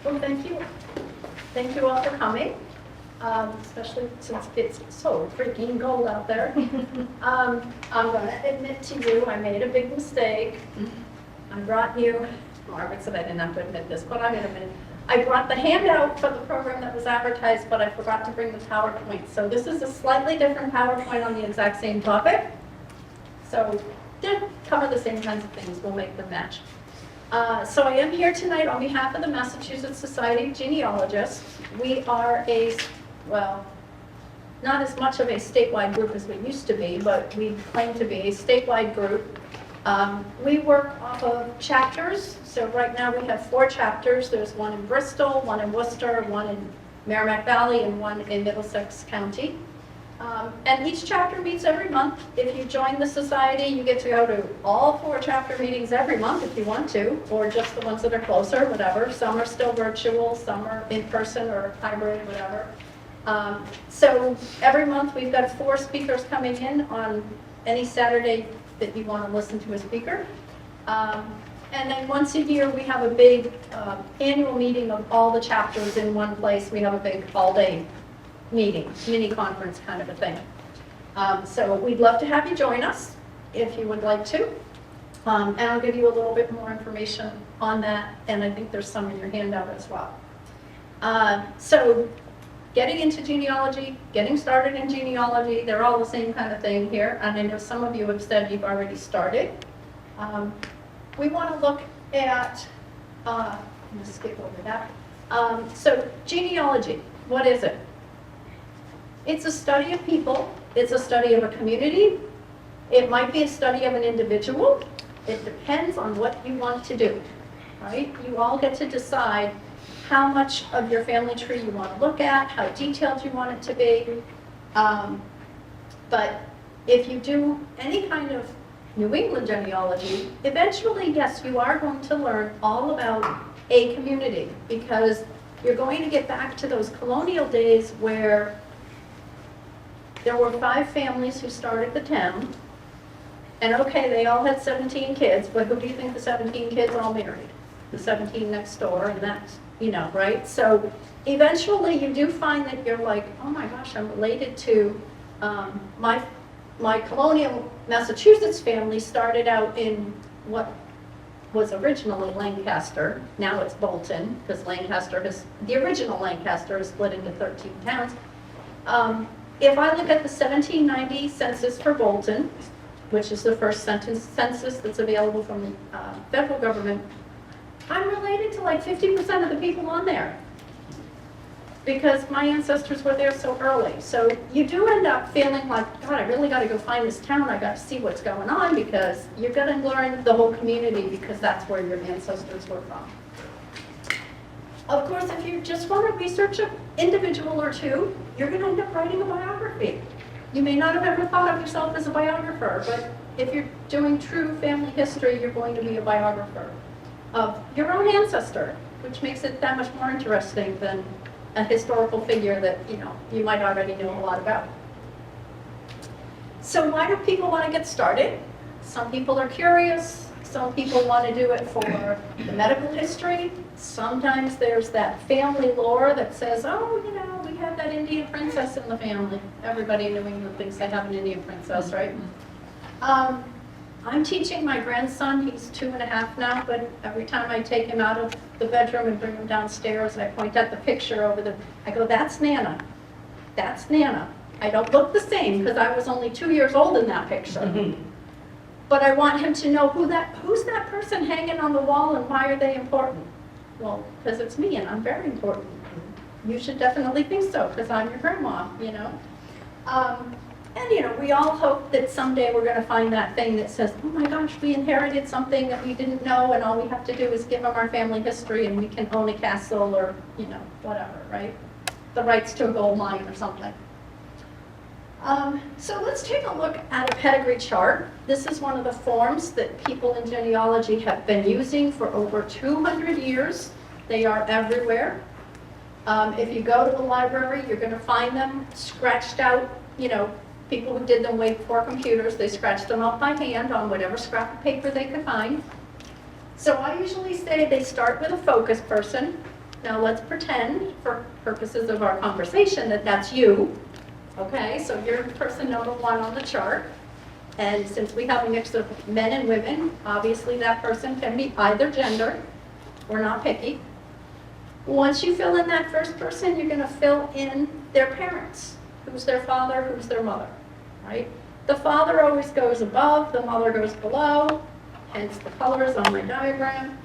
Well, thank you. Thank you all for coming, especially since it's so freaking cold out there. I'm going to admit to you, I made a big mistake. I brought you, Margaret said I didn't have to admit this, but I'm going to admit, I brought the handout for the program that was advertised, but I forgot to bring the PowerPoint. So this is a slightly different PowerPoint on the exact same topic. So they cover the same kinds of things, we'll make them match. So I am here tonight on behalf of the Massachusetts Society of Genealogists. We are well, not as much of a statewide group as we used to be, but we claim to be a statewide group. We work off of chapters. So right now we have 4 chapters. There's one in Bristol, one in Worcester, one in Merrimack Valley, and one in Middlesex County. And each chapter meets every month. If you join the society, you get to go to all 4 chapter meetings every month if you want to, or just the ones that are closer, whatever. Some are still virtual, some are in person or hybrid, whatever. So every month we've got 4 speakers coming in on any Saturday that you want to listen to a speaker. And then once a year we have a big annual meeting of all the chapters in one place. We have a big all-day meeting, mini conference kind of a thing. So we'd love to have you join us if you would like to. And I'll give you a little bit more information on that, and I think there's some in your handout as well. So getting into genealogy, getting started in genealogy, they're all the same kind of thing here, and I know some of you have said you've already started. We want to look at, I'm going to skip over that. So genealogy, what is it? It's a study of people. It's a study of a community. It might be a study of an individual. It depends on what you want to do, right? You all get to decide how much of your family tree you want to look at, how detailed you want it to be. But if you do any kind of New England genealogy, eventually, yes, you are going to learn all about a community, because you're going to get back to those colonial days where there were 5 families who started the town, and okay, they all had 17 kids, but who do you think the 17 kids all married? The 17 next door, and that's, you know, right? So eventually you do find that you're like, oh my gosh, I'm related to my colonial Massachusetts family started out in what was originally Lancaster. Now it's Bolton, because the original Lancaster is split into 13 towns. If I look at the 1790 census for Bolton, which is the first census that's available from the federal government, I'm related to like 50% of the people on there, because my ancestors were there so early. So you do end up feeling like, God, I really got to go find this town. I got to see what's going on, because you're going to learn the whole community, because that's where your ancestors were from. Of course, if you just want to research an individual or two, you're going to end up writing a biography. You may not have ever thought of yourself as a biographer, but if you're doing true family history, you're going to be a biographer of your own ancestor, which makes it that much more interesting than a historical figure that, you know, you might already know a lot about. So why do people want to get started? Some people are curious. Some people want to do it for the medical history. Sometimes there's that family lore that says, oh, you know, we have that Indian princess in the family. Everybody in New England thinks they have an Indian princess, right? I'm teaching my grandson. He's 2.5 now, but every time I take him out of the bedroom and bring him downstairs, I point at the picture I go, that's Nana. That's Nana. I don't look the same, because I was only 2 years old in that picture. But I want him to know who's that person hanging on the wall, and why are they important? Well, because it's me, and I'm very important. You should definitely think so, because I'm your grandma, you know. And, you know, we all hope that someday we're going to find that thing that says, oh my gosh, we inherited something that we didn't know, and all we have to do is give them our family history, and we can own a castle, or, you know, whatever, right? The rights to a gold mine or something. So let's take a look at a pedigree chart. This is one of the forms that people in genealogy have been using for over 200 years. They are everywhere. If you go to the library, you're going to find them scratched out. You know, people who did them way before computers, they scratched them out by hand on whatever scrap of paper they could find. So I usually say they start with a focus person. Now let's pretend, for purposes of our conversation, that that's you. Okay, so you're person number 1 on the chart. And since we have a mix of men and women, obviously that person can be either gender. We're not picky. Once you fill in that first person, you're going to fill in their parents. Who's their father, who's their mother, right? The father always goes above, the mother goes below, hence the colors on my diagram.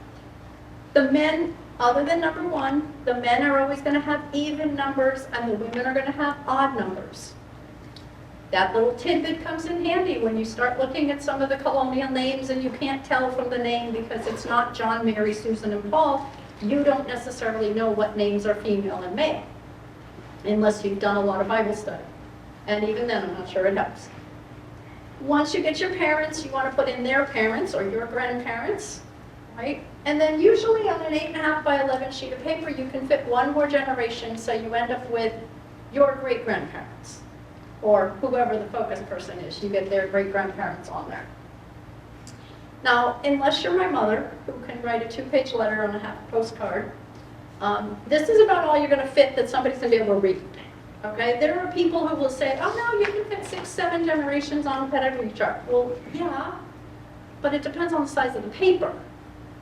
The men, other than number 1, the men are always going to have even numbers and the women are going to have odd numbers. That little tidbit comes in handy when you start looking at some of the colonial names and you can't tell from the name because it's not John, Mary, Susan, and Paul. You don't necessarily know what names are female and male, unless you've done a lot of Bible study. And even then, I'm not sure it helps. Once you get your parents, you want to put in their parents or your grandparents, right? And then usually on an 8.5 by 11 sheet of paper, you can fit one more generation, so you end up with your great-grandparents, or whoever the focus person is. You get their great-grandparents on there. Now, unless you're my mother, who can write a 2-page letter on a half postcard, this is about all you're going to fit that somebody's going to be able to read. Okay? There are people who will say, oh no, you can fit 6, 7 generations on a pedigree chart. Well, yeah, but it depends on the size of the paper,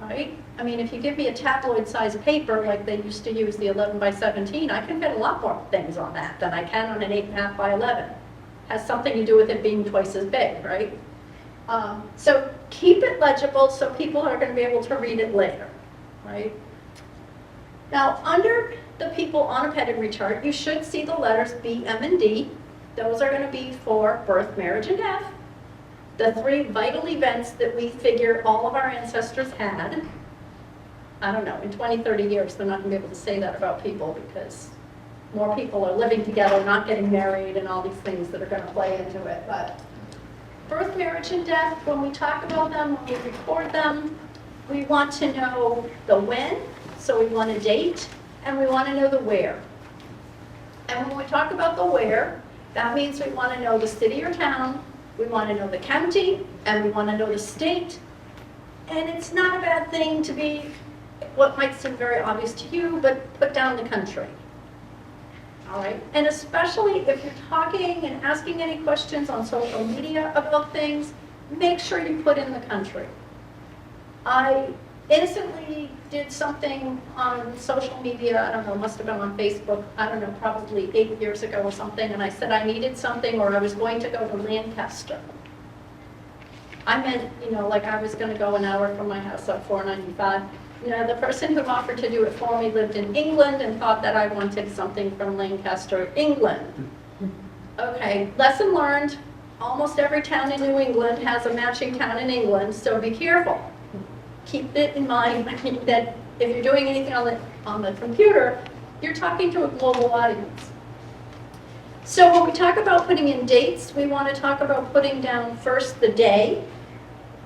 right? I mean, if you give me a tabloid size paper like they used to use, the 11 by 17, I can fit a lot more things on that than I can on an 8.5 by 11. Has something to do with it being twice as big, right? So keep it legible so people are going to be able to read it later, right? Now, under the people on a pedigree chart, you should see the letters B, M, and D. Those are going to be for birth, marriage, and death. The 3 vital events that we figure all of our ancestors had. I don't know, in 20, 30 years, they're not going to be able to say that about people because more people are living together, not getting married, and all these things that are going to play into it. But birth, marriage, and death, when we talk about them, when we record them, we want to know the when, so we want a date, and we want to know the where. And when we talk about the where, that means we want to know the city or town, we want to know the county, and we want to know the state. And it's not a bad thing to be what might seem very obvious to you, but put down the country. All right, and especially if you're talking and asking any questions on social media about things, make sure you put in the country. I innocently did something on social media, I don't know, must have been on Facebook, I don't know, probably 8 years ago or something, and I said I needed something or I was going to go to Lancaster. I meant, you know, like I was going to go an hour from my house up 495. You know, the person who offered to do it for me lived in England and thought that I wanted something from Lancaster, England. Okay, lesson learned. Almost every town in New England has a matching town in England, so be careful. Keep it in mind that if you're doing anything on the computer, you're talking to a global audience. So when we talk about putting in dates, we want to talk about putting down first the day,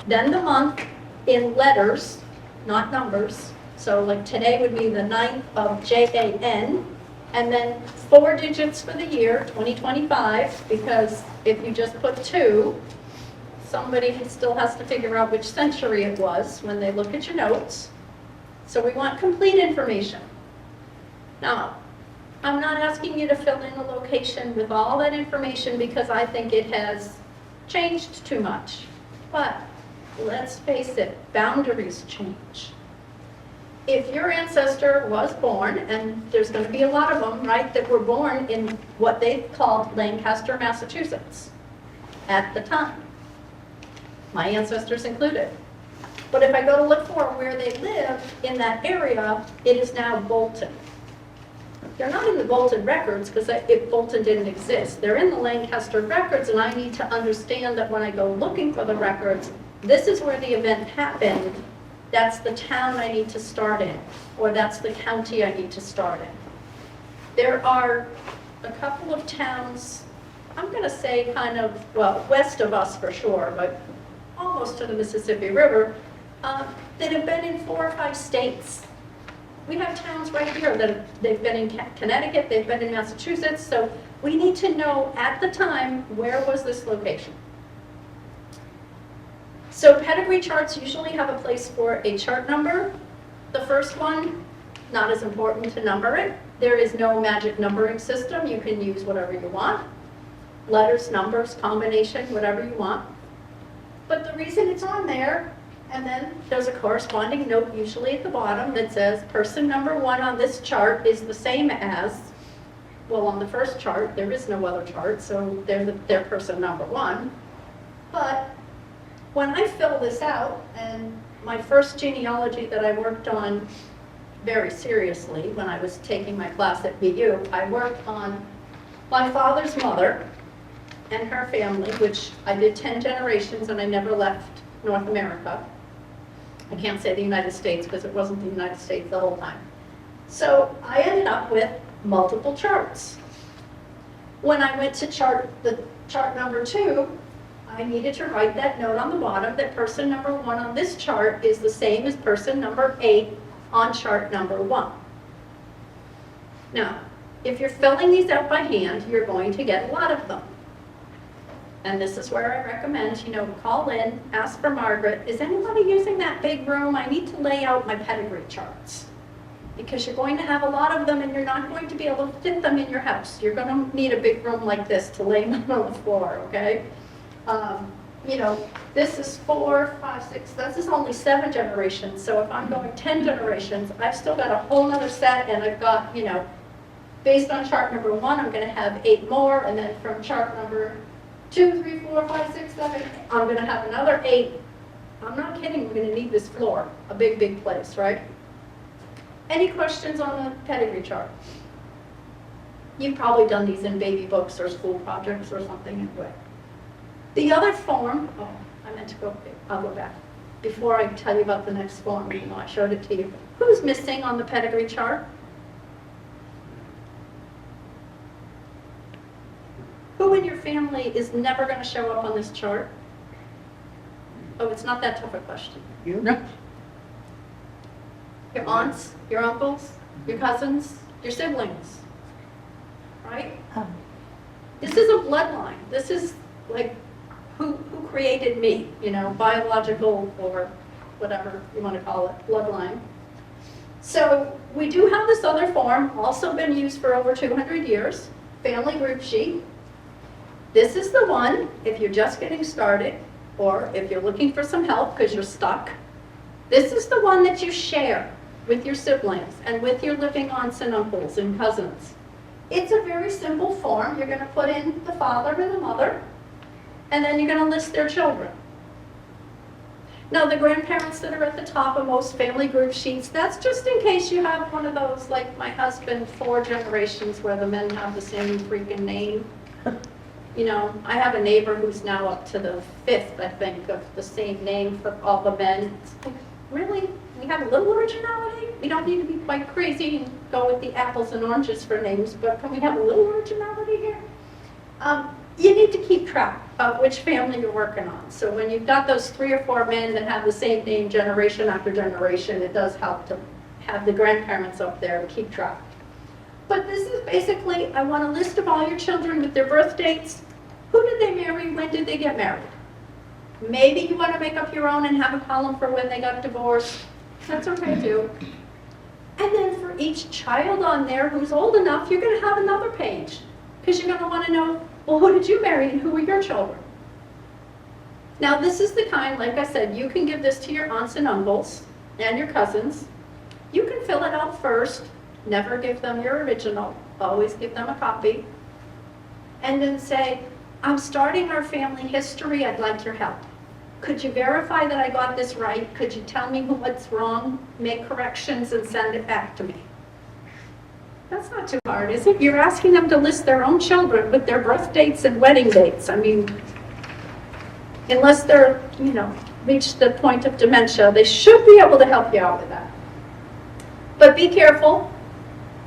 then the month in letters, not numbers. So like today would be the 9th of Jan, and then 4 digits for the year, 2025, because if you just put 2, somebody still has to figure out which century it was when they look at your notes. So we want complete information. Now, I'm not asking you to fill in a location with all that information because I think it has changed too much. But let's face it, boundaries change. If your ancestor was born, and there's going to be a lot of them, right, that were born in what they called Lancaster, Massachusetts at the time, my ancestors included. But if I go to look for where they live in that area, it is now Bolton. They're not in the Bolton records because if Bolton didn't exist. They're in the Lancaster records, and I need to understand that when I go looking for the records, this is where the event happened. That's the town I need to start in, or that's the county I need to start in. There are a couple of towns, I'm going to say kind of, well, west of us for sure, but almost to the Mississippi River, that have been in 4 or 5 states. We have towns right here that they've been in Connecticut, they've been in Massachusetts, so we need to know at the time where was this location. So pedigree charts usually have a place for a chart number. The first one not as important to number it. There is no magic numbering system. You can use whatever you want. Letters, numbers, combination, whatever you want. But the reason it's on there, and then there's a corresponding note usually at the bottom that says person number 1 on this chart is the same as, well, on the first chart, there is no other chart, so they're person number 1. But when I fill this out, and my first genealogy that I worked on very seriously when I was taking my class at BU, I worked on my father's mother and her family, which I did 10 generations, and I never left North America. I can't say the United States because it wasn't the United States the whole time. So I ended up with multiple charts. When I went to chart number 2, I needed to write that note on the bottom that person number 1 on this chart is the same as person number 8 on chart number 1. Now, if you're filling these out by hand, you're going to get a lot of them. And this is where I recommend, call in, ask for Margaret, is anybody using that big room? I need to lay out my pedigree charts. Because you're going to have a lot of them and you're not going to be able to fit them in your house. You're going to need a big room like this to lay them on the floor, okay? This is 4, 5, 6, this is only 7 generations. So if I'm going 10 generations, I've still got a whole other set, and I've got, based on chart number 1, I'm going to have 8 more, and then from chart number 2, 3, 4, 5, 6, 7, I'm going to have another 8. I'm not kidding, we're going to need this floor, a big, big place, right? Any questions on the pedigree chart? You've probably done these in baby books or school projects or something anyway. The other form, I'll go back. Before I tell you about the next form, I showed it to you. Who's missing on the pedigree chart? Who in your family is never going to show up on this chart? Oh, it's not that tough a question. You? No. Your aunts, your uncles, your cousins, your siblings, right? This is a bloodline. This is like who created me, biological or whatever you want to call it, bloodline. So we do have this other form, also been used for over 200 years, family group sheet. This is the one, if you're just getting started, or if you're looking for some help because you're stuck, this is the one that you share with your siblings and with your living aunts and uncles and cousins. It's a very simple form. You're going to put in the father and the mother, and then you're going to list their children. Now, the grandparents that are at the top of most family group sheets, that's just in case you have one of those, like my husband, 4 generations where the men have the same freaking name. I have a neighbor who's now up to the 5th, I think, of the same name for all the men. It's like, really? We have a little originality? We don't need to be quite crazy and go with the apples and oranges for names, but can we have a little originality here? You need to keep track of which family you're working on. So when you've got those 3 or 4 men that have the same name generation after generation, it does help to have the grandparents up there to keep track. But this is basically, I want a list of all your children with their birth dates. Who did they marry? When did they get married? Maybe you want to make up your own and have a column for when they got divorced. That's okay too. And then for each child on there who's old enough, you're going to have another page. Because you're going to want to know, well, who did you marry and who were your children? Now this is the kind, like I said, you can give this to your aunts and uncles and your cousins. You can fill it out first. Never give them your original. Always give them a copy. And then say, I'm starting our family history. I'd like your help. Could you verify that I got this right? Could you tell me what's wrong, make corrections, and send it back to me? That's not too hard, is it? You're asking them to list their own children with their birth dates and wedding dates. I mean, unless they're, reached the point of dementia, they should be able to help you out with that. But be careful,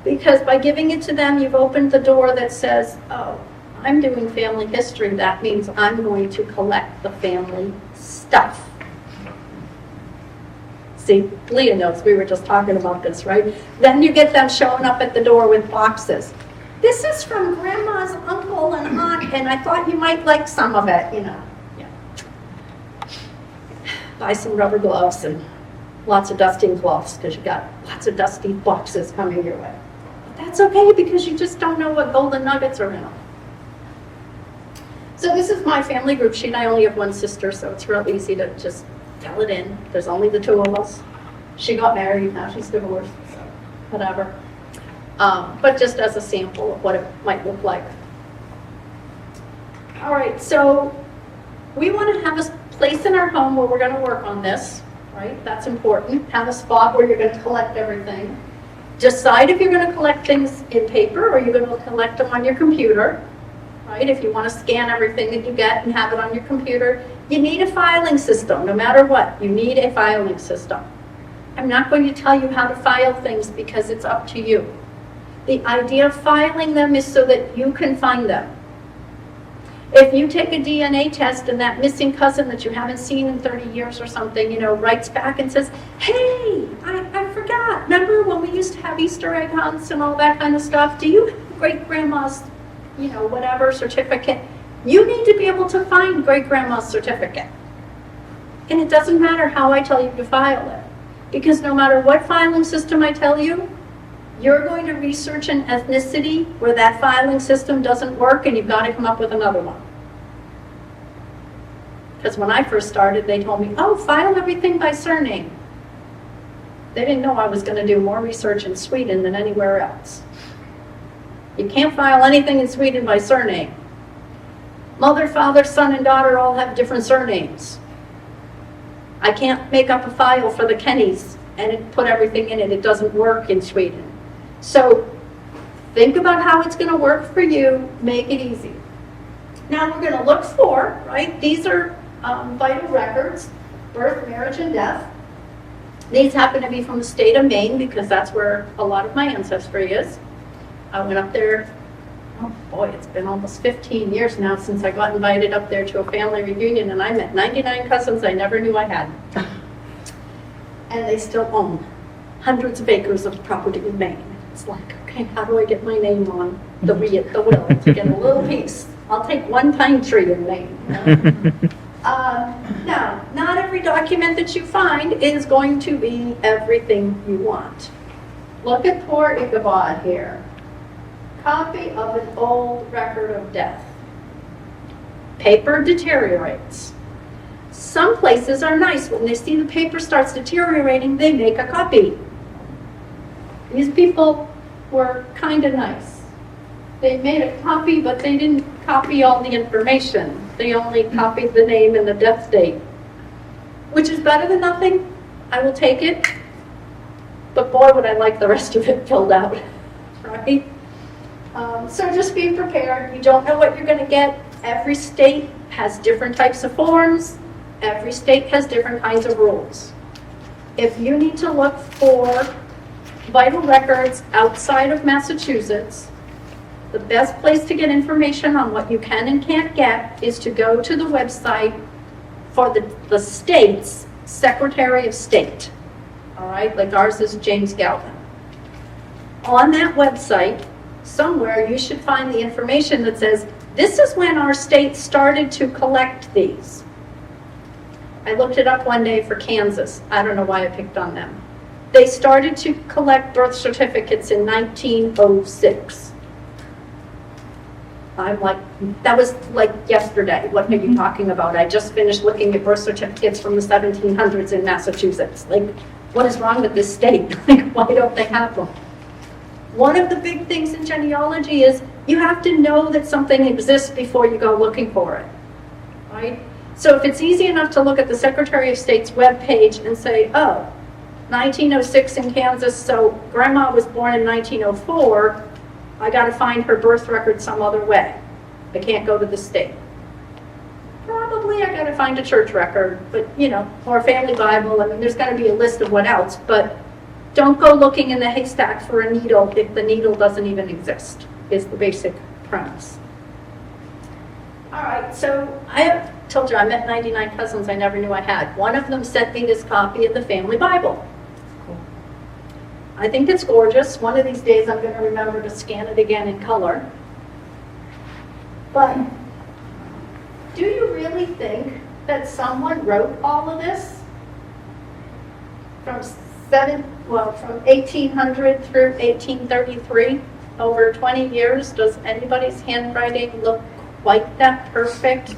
because by giving it to them, you've opened the door that says, oh, I'm doing family history. That means I'm going to collect the family stuff. See, Leah knows, we were just talking about this, right? Then you get them showing up at the door with boxes. This is from grandma's uncle and aunt, and I thought you might like some of it, Yeah. Buy some rubber gloves and lots of dusting cloths because you got lots of dusty boxes coming your way. But that's okay because you just don't know what golden nuggets are in them. So this is my family group sheet. I only have one sister, so it's real easy to just fill it in. There's only the two of us. She got married, now she's divorced, so whatever. But just as a sample of what it might look like. All right, so we want to have a place in our home where we're going to work on this, right? That's important. Have a spot where you're going to collect everything. Decide if you're going to collect things in paper or you're going to collect them on your computer, right? If you want to scan everything that you get and have it on your computer, you need a filing system. No matter what, you need a filing system. I'm not going to tell you how to file things because it's up to you. The idea of filing them is so that you can find them. If you take a DNA test and that missing cousin that you haven't seen in 30 years or something, writes back and says, hey, I forgot. Remember when we used to have Easter egg hunts and all that kind of stuff? Do you have great-grandma's, whatever certificate? You need to be able to find great-grandma's certificate. And it doesn't matter how I tell you to file it. Because no matter what filing system I tell you, you're going to research an ethnicity where that filing system doesn't work and you've got to come up with another one. Because when I first started, they told me, oh, file everything by surname. They didn't know I was going to do more research in Sweden than anywhere else. You can't file anything in Sweden by surname. Mother, father, son, and daughter all have different surnames. I can't make up a file for the Kennys and put everything in it. It doesn't work in Sweden. So think about how it's going to work for you. Make it easy. Now we're going to look for, right? These are vital records, birth, marriage, and death. These happen to be from the state of Maine because that's where a lot of my ancestry is. I went up there, oh boy, it's been almost 15 years now since I got invited up there to a family reunion and I met 99 cousins I never knew I had. And they still own hundreds of acres of property in Maine. It's like, okay, how do I get my name on the will to get a little piece? I'll take one pine tree in Maine. Now, not every document that you find is going to be everything you want. Look at poor Ichabod here. Copy of an old record of death. Paper deteriorates. Some places are nice. When they see the paper starts deteriorating, they make a copy. These people were kind of nice. They made a copy, but they didn't copy all the information. They only copied the name and the death date, which is better than nothing. I will take it. But boy, would I like the rest of it filled out, right? So just be prepared. You don't know what you're going to get. Every state has different types of forms. Every state has different kinds of rules. If you need to look for vital records outside of Massachusetts, the best place to get information on what you can and can't get is to go to the website for the state's Secretary of State. All right, like ours is James Galvin. On that website, somewhere you should find the information that says, this is when our state started to collect these. I looked it up one day for Kansas. I don't know why I picked on them. They started to collect birth certificates in 1906. I'm like, that was like yesterday. What are you talking about? I just finished looking at birth certificates from the 1700s in Massachusetts. Like, what is wrong with this state? Like, why don't they have them? One of the big things in genealogy is you have to know that something exists before you go looking for it, right? So if it's easy enough to look at the Secretary of State's webpage and say, oh, 1906 in Kansas, so grandma was born in 1904, I got to find her birth record some other way. I can't go to the state. Probably I got to find a church record, but or a family Bible. I mean, there's got to be a list of what else, but don't go looking in the haystack for a needle if the needle doesn't even exist, is the basic premise. All right, so I have told you I met 99 cousins I never knew I had. One of them sent me this copy of the family Bible. I think it's gorgeous. One of these days I'm going to remember to scan it again in color. But do you really think that someone wrote all of this? from from 1800 through 1833, over 20 years. Does anybody's handwriting look quite that perfect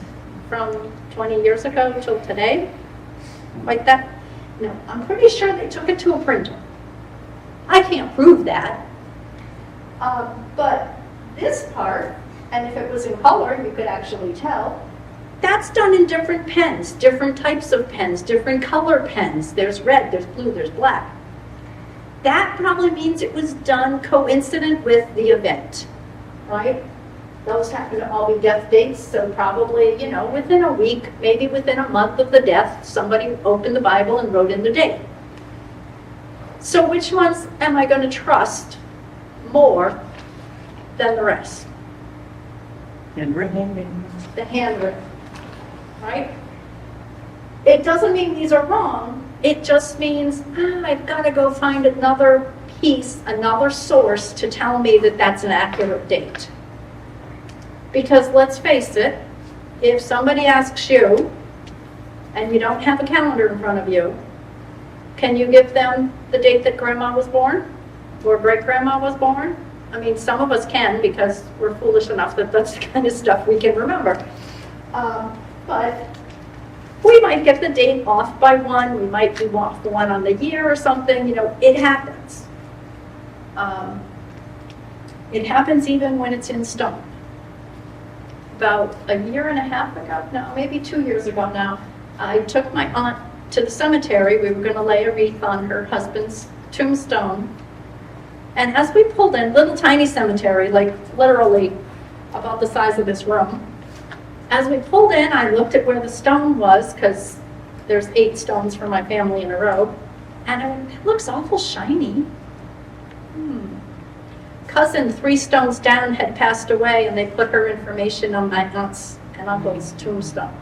from 20 years ago till today? Like that? No, I'm pretty sure they took it to a printer. I can't prove that. But this part, and if it was in color, you could actually tell, that's done in different pens, different types of pens, different color pens. There's red, there's blue, there's black. That probably means it was done coincident with the event, right? Those happen to all be death dates, so probably, within a week, maybe within a month of the death, somebody opened the Bible and wrote in the date. So which ones am I going to trust more than the rest? Handwritten. The handwritten, right? It doesn't mean these are wrong. It just means I've got to go find another piece, another source to tell me that that's an accurate date. Because let's face it, if somebody asks you and you don't have a calendar in front of you, can you give them the date that grandma was born or great-grandma was born? I mean, some of us can because we're foolish enough that that's the kind of stuff we can remember. But we might get the date off by one. We might be off the one on the year or something. It happens. It happens even when it's in stone. About a year and a half ago, no, maybe 2 years ago now, I took my aunt to the cemetery. We were going to lay a wreath on her husband's tombstone. And as we pulled in, little tiny cemetery, like literally about the size of this room. As we pulled in, I looked at where the stone was, because there's 8 stones for my family in a row. And I went, it looks awful shiny. Cousin 3 stones down had passed away, and they put her information on my aunt's and uncle's tombstone.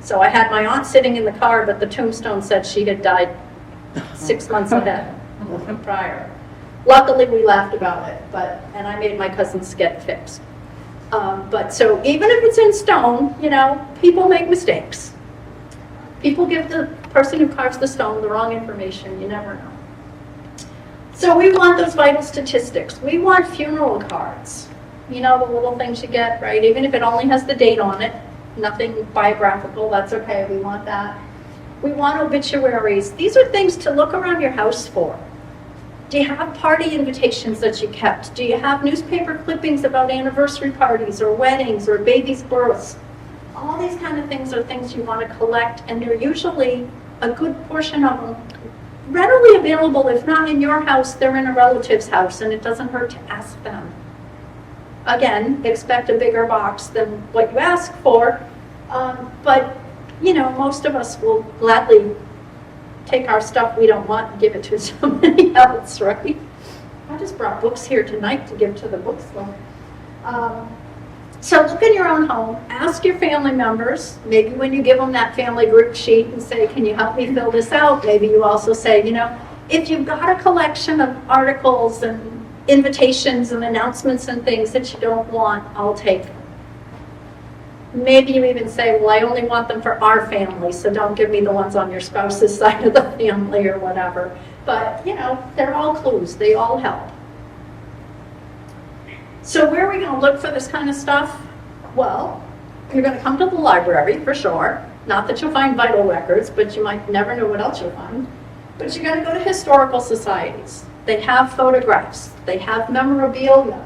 So I had my aunt sitting in the car, but the tombstone said she had died 6 months ahead, prior. Luckily, we laughed about it, and I made my cousins get it fixed. But so even if it's in stone, people make mistakes. People give the person who carves the stone the wrong information. You never know. So we want those vital statistics. We want funeral cards. The little things you get, right? Even if it only has the date on it, nothing biographical, that's okay. We want that. We want obituaries. These are things to look around your house for. Do you have party invitations that you kept? Do you have newspaper clippings about anniversary parties or weddings or babies' births? All these kind of things are things you want to collect, and they're usually a good portion of them readily available. If not in your house, they're in a relative's house, and it doesn't hurt to ask them. Again, expect a bigger box than what you ask for, but most of us will gladly take our stuff we don't want and give it to somebody else, right? I just brought books here tonight to give to the bookstore. So look in your own home, ask your family members, maybe when you give them that family group sheet and say, can you help me fill this out? Maybe you also say, if you've got a collection of articles and invitations and announcements and things that you don't want, I'll take them. Maybe you even say, well, I only want them for our family, so don't give me the ones on your spouse's side of the family or whatever. But, they're all clues. They all help. So where are we going to look for this kind of stuff? Well, you're going to come to the library for sure. Not that you'll find vital records, but you might never know what else you'll find. But you're going to go to historical societies. They have photographs. They have memorabilia.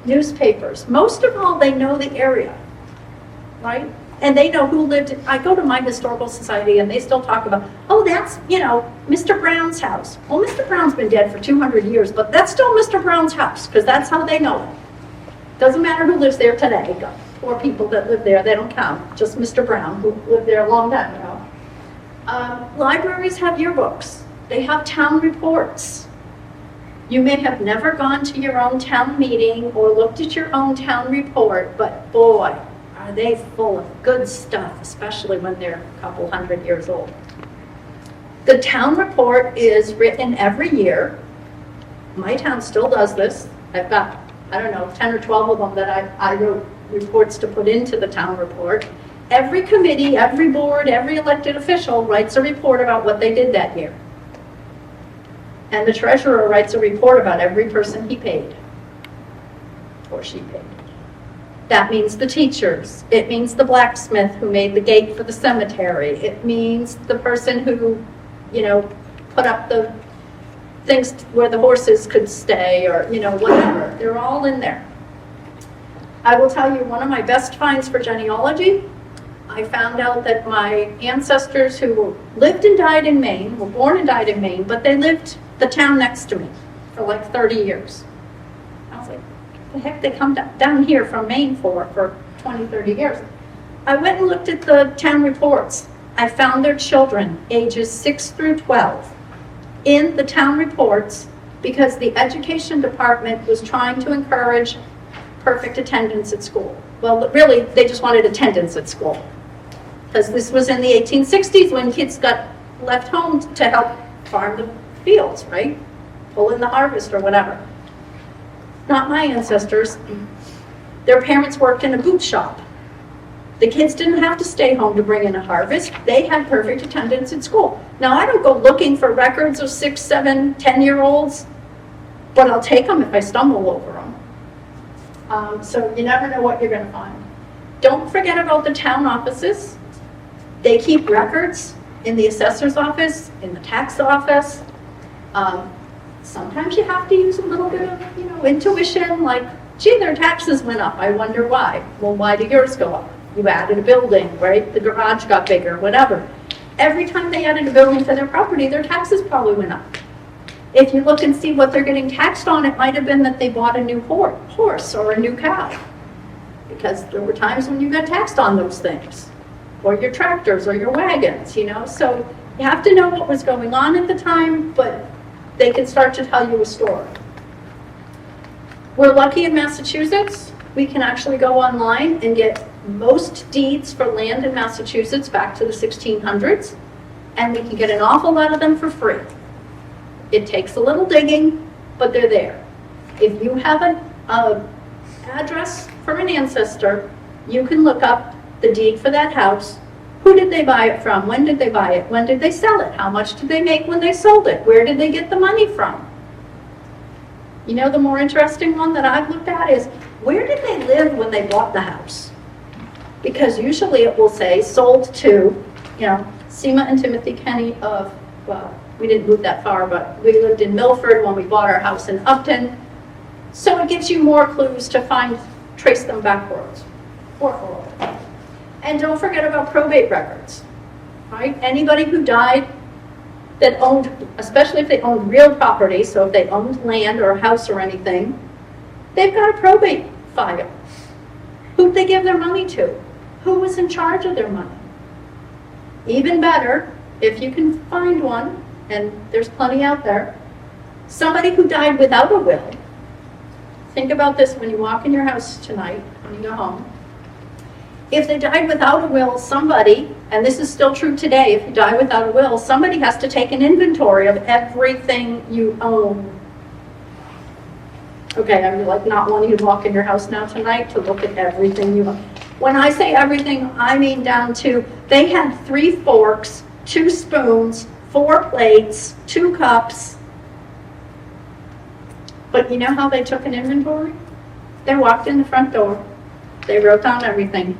Newspapers. Most of all, they know the area, right? And they know who lived. I go to my historical society and they still talk about, oh, that's, Mr. Brown's house. Well, Mr. Brown's been dead for 200 years, but that's still Mr. Brown's house because that's how they know it. Doesn't matter who lives there today. Poor people that live there, they don't count. Just Mr. Brown, who lived there a long time ago. Libraries have yearbooks. They have town reports. You may have never gone to your own town meeting or looked at your own town report, but boy, are they full of good stuff, especially when they're a couple hundred years old. The town report is written every year. My town still does this. I've got, 10 or 12 of them that I wrote reports to put into the town report. Every committee, every board, every elected official writes a report about what they did that year. And the treasurer writes a report about every person he paid, or she paid. That means the teachers. It means the blacksmith who made the gate for the cemetery. It means the person who, put up the things where the horses could stay, or, whatever. They're all in there. I will tell you, one of my best finds for genealogy, I found out that my ancestors who lived and died in Maine, were born and died in Maine, but they lived the town next to me for like 30 years. I was like, the heck they come down here from Maine for 20, 30 years. I went and looked at the town reports. I found their children, ages 6 through 12, in the town reports because the education department was trying to encourage perfect attendance at school. Well, really, they just wanted attendance at school. Because this was in the 1860s when kids got left home to help farm the fields, right? Pull in the harvest or whatever. Not my ancestors. Their parents worked in a boot shop. The kids didn't have to stay home to bring in a harvest. They had perfect attendance at school. Now, I don't go looking for records of 6, 7, 10-year-olds, but I'll take them if I stumble over them. So you never know what you're going to find. Don't forget about the town offices. They keep records in the assessor's office, in the tax office. Sometimes you have to use a little bit of, intuition, like, gee, their taxes went up. I wonder why. Well, why did yours go up? You added a building, right? The garage got bigger, whatever. Every time they added a building to their property, their taxes probably went up. If you look and see what they're getting taxed on, it might have been that they bought a new horse or a new cow. Because there were times when you got taxed on those things. Or your tractors or your wagons, So you have to know what was going on at the time, but they can start to tell you a story. We're lucky in Massachusetts. We can actually go online and get most deeds for land in Massachusetts back to the 1600s. And we can get an awful lot of them for free. It takes a little digging, but they're there. If you have an address from an ancestor, you can look up the deed for that house. Who did they buy it from? When did they buy it? When did they sell it? How much did they make when they sold it? Where did they get the money from? The more interesting one that I've looked at is, where did they live when they bought the house? Because usually it will say sold to, Seema and Timothy Kenny of, well, we didn't move that far, but we lived in Milford when we bought our house in Upton. So it gives you more clues to trace them backwards or forward. And don't forget about probate records, right? Anybody who died that owned, especially if they owned real property, so if they owned land or a house or anything, they've got a probate file. Who'd they give their money to? Who was in charge of their money? Even better, if you can find one, and there's plenty out there, somebody who died without a will. Think about this when you walk in your house tonight, when you go home. If they died without a will, somebody, and this is still true today, if you die without a will, somebody has to take an inventory of everything you own. Okay, I'm like not wanting to walk in your house now tonight to look at everything you own. When I say everything, I mean down to, they had 3 forks, 2 spoons, 4 plates, 2 cups. But you know how they took an inventory? They walked in the front door. They wrote down everything.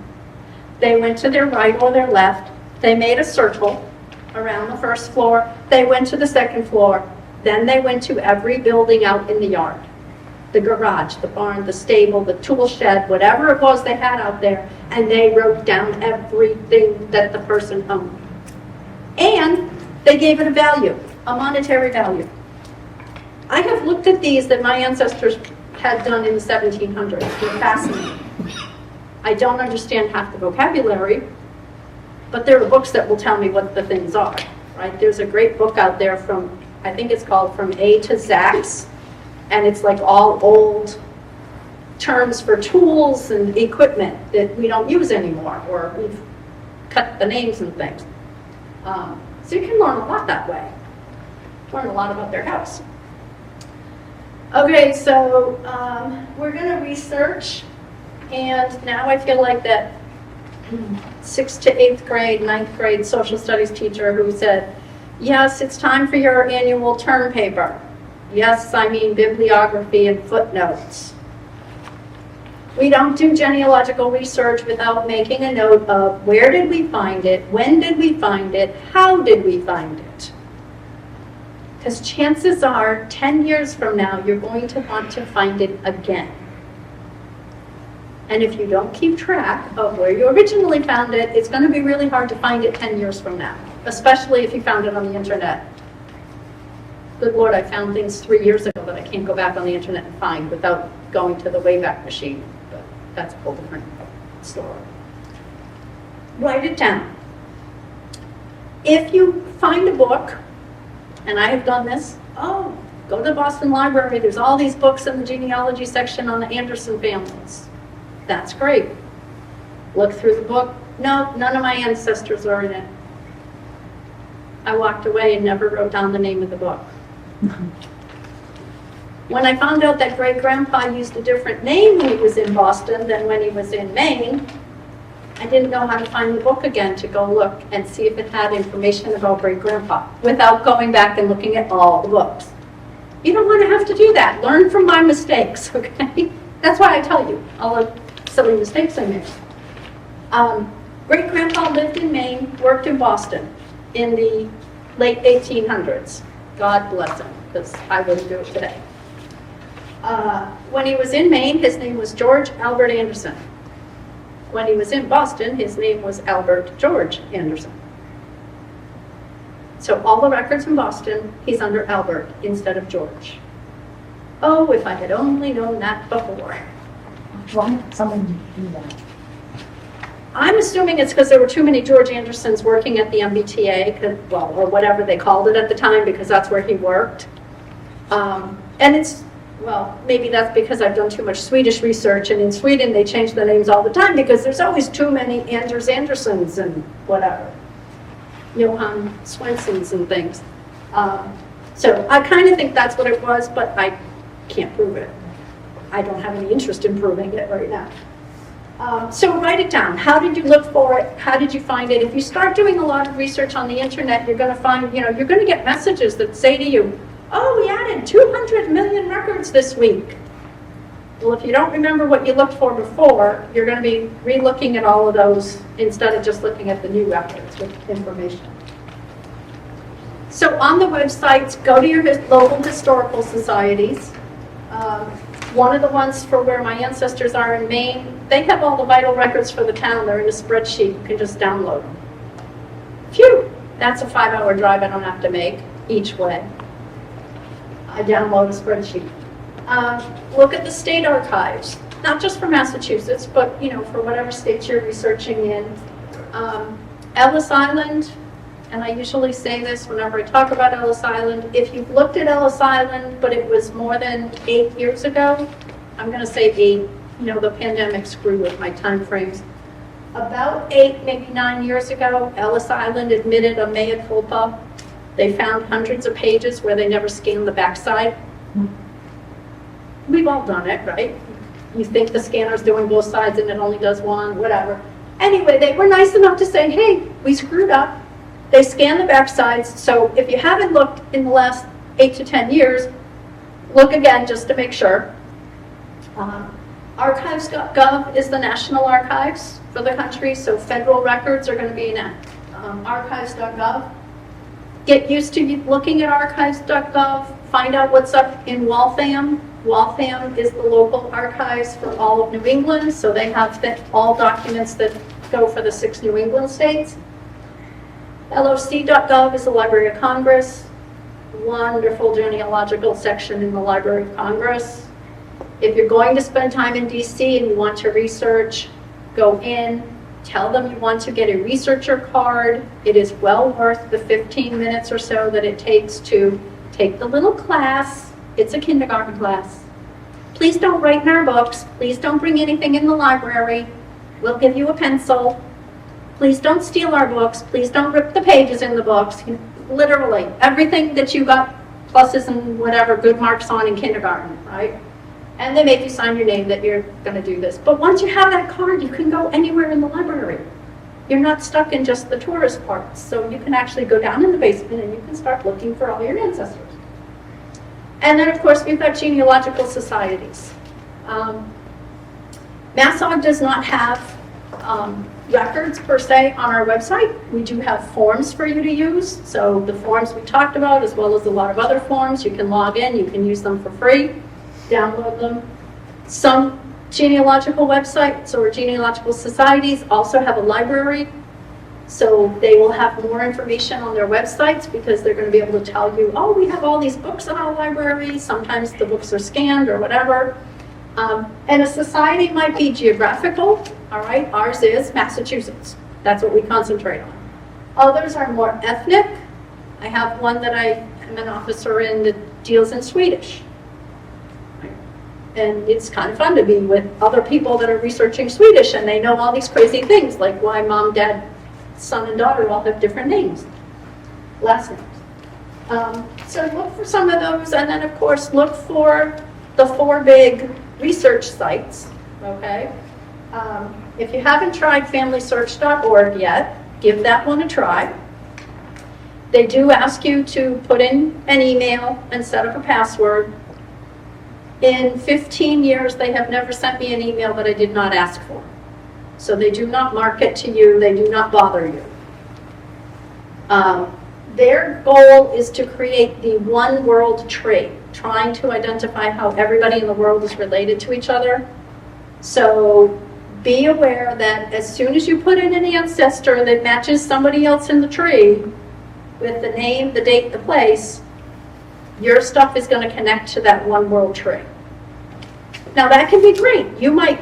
They went to their right or their left. They made a circle around the first floor. They went to the second floor. Then they went to every building out in the yard. The garage, the barn, the stable, the tool shed, whatever it was they had out there. And they wrote down everything that the person owned. And they gave it a value, a monetary value. I have looked at these that my ancestors had done in the 1700s. They're fascinating. I don't understand half the vocabulary, but there are books that will tell me what the things are, right? There's a great book out there from, I think it's called From A to Zax, and it's like all old terms for tools and equipment that we don't use anymore, or we've cut the names and things. So you can learn a lot that way. Learn a lot about their house. Okay, so we're going to research, and now I feel like that 6th to 8th grade, 9th grade social studies teacher who said, yes, it's time for your annual term paper. Yes, I mean bibliography and footnotes. We don't do genealogical research without making a note of where did we find it, when did we find it, how did we find it. Because chances are 10 years from now, you're going to want to find it again. And if you don't keep track of where you originally found it, it's going to be really hard to find it 10 years from now, especially if you found it on the internet. Good Lord, I found things 3 years ago that I can't go back on the internet and find without going to the Wayback Machine. But that's a whole different story. Write it down. If you find a book, and I have done this, go to the Boston Library. There's all these books in the genealogy section on the Anderson families. That's great. Look through the book. No, none of my ancestors are in it. I walked away and never wrote down the name of the book. When I found out that great-grandpa used a different name when he was in Boston than when he was in Maine, I didn't know how to find the book again to go look and see if it had information about great-grandpa without going back and looking at all the books. You don't want to have to do that. Learn from my mistakes, okay? That's why I tell you all the silly mistakes I made. Great-grandpa lived in Maine, worked in Boston in the late 1800s. God bless him, because I wouldn't do it today. When he was in Maine, his name was George Albert Anderson. When he was in Boston, his name was Albert George Anderson. So all the records in Boston, he's under Albert instead of George. Oh, if I had only known that before. Why did someone do that? I'm assuming it's because there were too many George Andersons working at the MBTA, or whatever they called it at the time, because that's where he worked. And it's, well, maybe that's because I've done too much Swedish research, and in Sweden they change the names all the time because there's always too many Anders Andersons and whatever. Johan Swensons and things. So I kind of think that's what it was, but I can't prove it. I don't have any interest in proving it right now. So write it down. How did you look for it? How did you find it? If you start doing a lot of research on the internet, you're going to find, you're going to get messages that say to you, oh, we added 200 million records this week. Well, if you don't remember what you looked for before, you're going to be re-looking at all of those instead of just looking at the new records with information. So on the websites, go to your local historical societies. One of the ones for where my ancestors are in Maine, they have all the vital records for the town. They're in a spreadsheet. You can just download them. Phew! That's a 5-hour drive I don't have to make each way. I download a spreadsheet. Look at the state archives, not just for Massachusetts, but for whatever states you're researching in. Ellis Island, and I usually say this whenever I talk about Ellis Island, if you've looked at Ellis Island, but it was more than 8 years ago, I'm going to say 8, the pandemic screwed with my time frames. About 8, maybe 9 years ago, Ellis Island admitted a mea culpa. They found hundreds of pages where they never scanned the backside. We've all done it, right? You think the scanner's doing both sides and it only does one, whatever. Anyway, they were nice enough to say, hey, we screwed up. They scanned the backsides, so if you haven't looked in the last 8 to 10 years, look again just to make sure. Archives.gov is the national archives for the country, so federal records are going to be in archives.gov. Get used to looking at archives.gov. Find out what's up in Waltham. Waltham is the local archives for all of New England, so they have all documents that go for the 6 New England states. LOC.gov is the Library of Congress. Wonderful genealogical section in the Library of Congress. If you're going to spend time in DC and you want to research, go in, tell them you want to get a researcher card. It is well worth the 15 minutes or so that it takes to take the little class. It's a kindergarten class. Please don't write in our books. Please don't bring anything in the library. We'll give you a pencil. Please don't steal our books. Please don't rip the pages in the books. Literally, everything that you got pluses and whatever good marks on in kindergarten, right? And they make you sign your name that you're going to do this. But once you have that card, you can go anywhere in the library. you're not stuck in just the tourist parts. So you can actually go down in the basement and you can start looking for all your ancestors. And then, of course, we've got genealogical societies. MassOg does not have records per se on our website. We do have forms for you to use. So the forms we talked about, as well as a lot of other forms, you can log in, you can use them for free, download them. Some genealogical websites or genealogical societies also have a library. So they will have more information on their websites because they're going to be able to tell you, oh, we have all these books in our library. Sometimes the books are scanned or whatever. And a society might be geographical, all right? Ours is Massachusetts. That's what we concentrate on. Others are more ethnic. I have one that I am an officer in that deals in Swedish. And it's kind of fun to be with other people that are researching Swedish and they know all these crazy things, like why mom, dad, son, and daughter all have different names, last names. So look for some of those, and then of course look for the 4 big research sites, okay? If you haven't tried FamilySearch.org yet, give that one a try. They do ask you to put in an email and set up a password. In 15 years, they have never sent me an email that I did not ask for. So they do not market to you, they do not bother you. Their goal is to create the one world tree, trying to identify how everybody in the world is related to each other. So be aware that as soon as you put in an ancestor that matches somebody else in the tree, with the name, the date, the place, your stuff is going to connect to that one world tree. Now that can be great. You might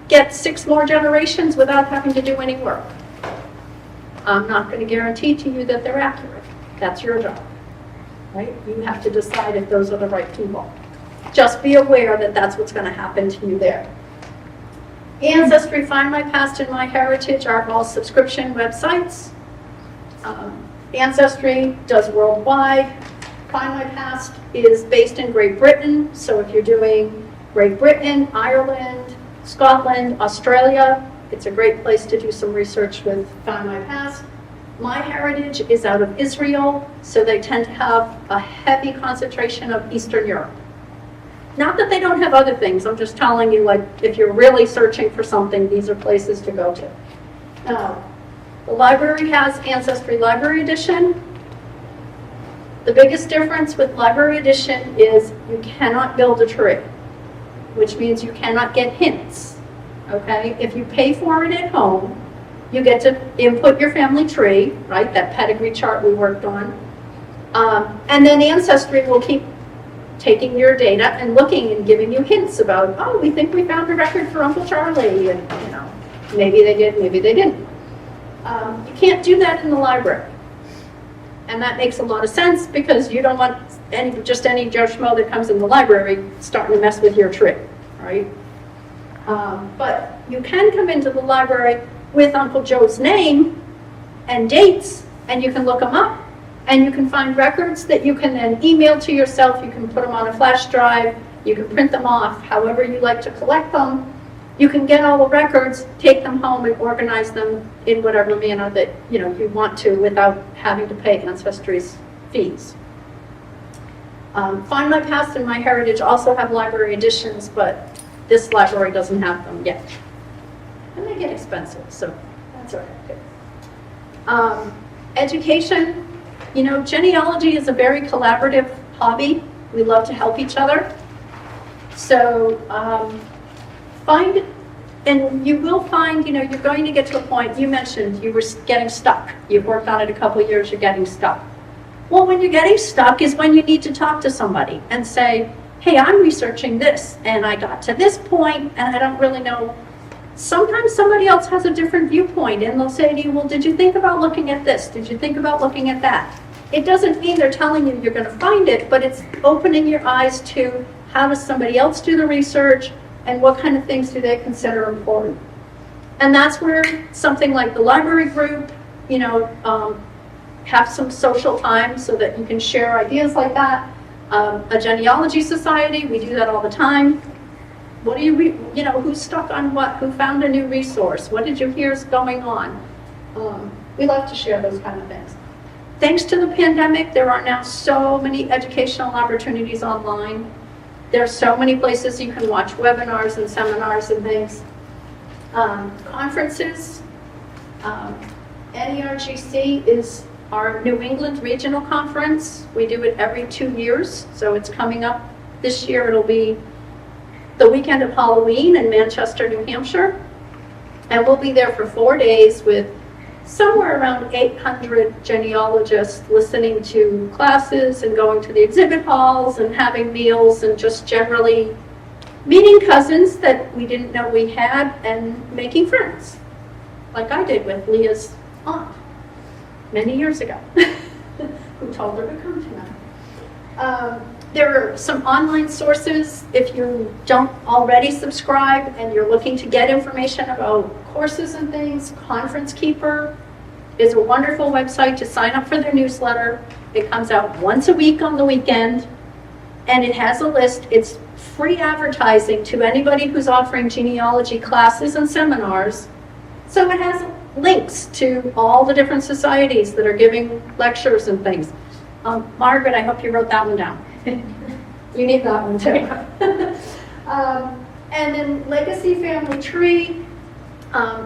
get 6 more generations without having to do any work. I'm not going to guarantee to you that they're accurate. That's your job, right? You have to decide if those are the right people. Just be aware that that's what's going to happen to you there. Ancestry, Find My Past, and My Heritage are all subscription websites. Ancestry does worldwide. Find My Past is based in Great Britain, so if you're doing Great Britain, Ireland, Scotland, Australia, it's a great place to do some research with Find My Past. My Heritage is out of Israel, so they tend to have a heavy concentration of Eastern Europe. Not that they don't have other things, I'm just telling you, like, if you're really searching for something, these are places to go to. Now, the library has Ancestry Library Edition. The biggest difference with Library Edition is you cannot build a tree, which means you cannot get hints, okay? If you pay for it at home, you get to input your family tree, right? That pedigree chart we worked on. And then Ancestry will keep taking your data and looking and giving you hints about, oh, we think we found a record for Uncle Charlie, and you know, maybe they did, maybe they didn't. You can't do that in the library. And that makes a lot of sense because you don't want just any Joe Schmo that comes in the library starting to mess with your tree, right? But you can come into the library with Uncle Joe's name and dates, and you can look them up, and you can find records that you can then email to yourself. You can put them on a flash drive, you can print them off, however you like to collect them. You can get all the records, take them home, and organize them in whatever manner that you want to without having to pay Ancestry's fees. Find My Past and My Heritage also have library editions, but this library doesn't have them yet. And they get expensive, so that's all right. Education, genealogy is a very collaborative hobby. We love to help each other. So find, and you will find, you're going to get to a point, you mentioned you were getting stuck. You've worked on it a couple of years, you're getting stuck. Well, when you're getting stuck is when you need to talk to somebody and say, hey, I'm researching this, and I got to this point, and I don't really know. Sometimes somebody else has a different viewpoint, and they'll say to you, well, did you think about looking at this? Did you think about looking at that? It doesn't mean they're telling you you're going to find it, but it's opening your eyes to how does somebody else do the research, and what kind of things do they consider important. And that's where something like the library group, have some social time so that you can share ideas like that. A genealogy society, we do that all the time. What do you, who's stuck on what? Who found a new resource? What did you hear is going on? We love to share those kind of things. Thanks to the pandemic, there are now so many educational opportunities online. There's so many places you can watch webinars and seminars and things. Conferences. NERGC is our New England Regional Conference. We do it every 2 years, so it's coming up. This year it'll be the weekend of Halloween in Manchester, New Hampshire. And we'll be there for 4 days with somewhere around 800 genealogists listening to classes and going to the exhibit halls and having meals and just generally meeting cousins that we didn't know we had and making friends, like I did with Leah's aunt many years ago, who told her to come tonight. There are some online sources if you don't already subscribe and you're looking to get information about courses and things. Conference Keeper is a wonderful website to sign up for their newsletter. It comes out once a week on the weekend, and it has a list. It's free advertising to anybody who's offering genealogy classes and seminars. So it has links to all the different societies that are giving lectures and things. Margaret, I hope you wrote that one down. You need that one too. And then Legacy Family Tree,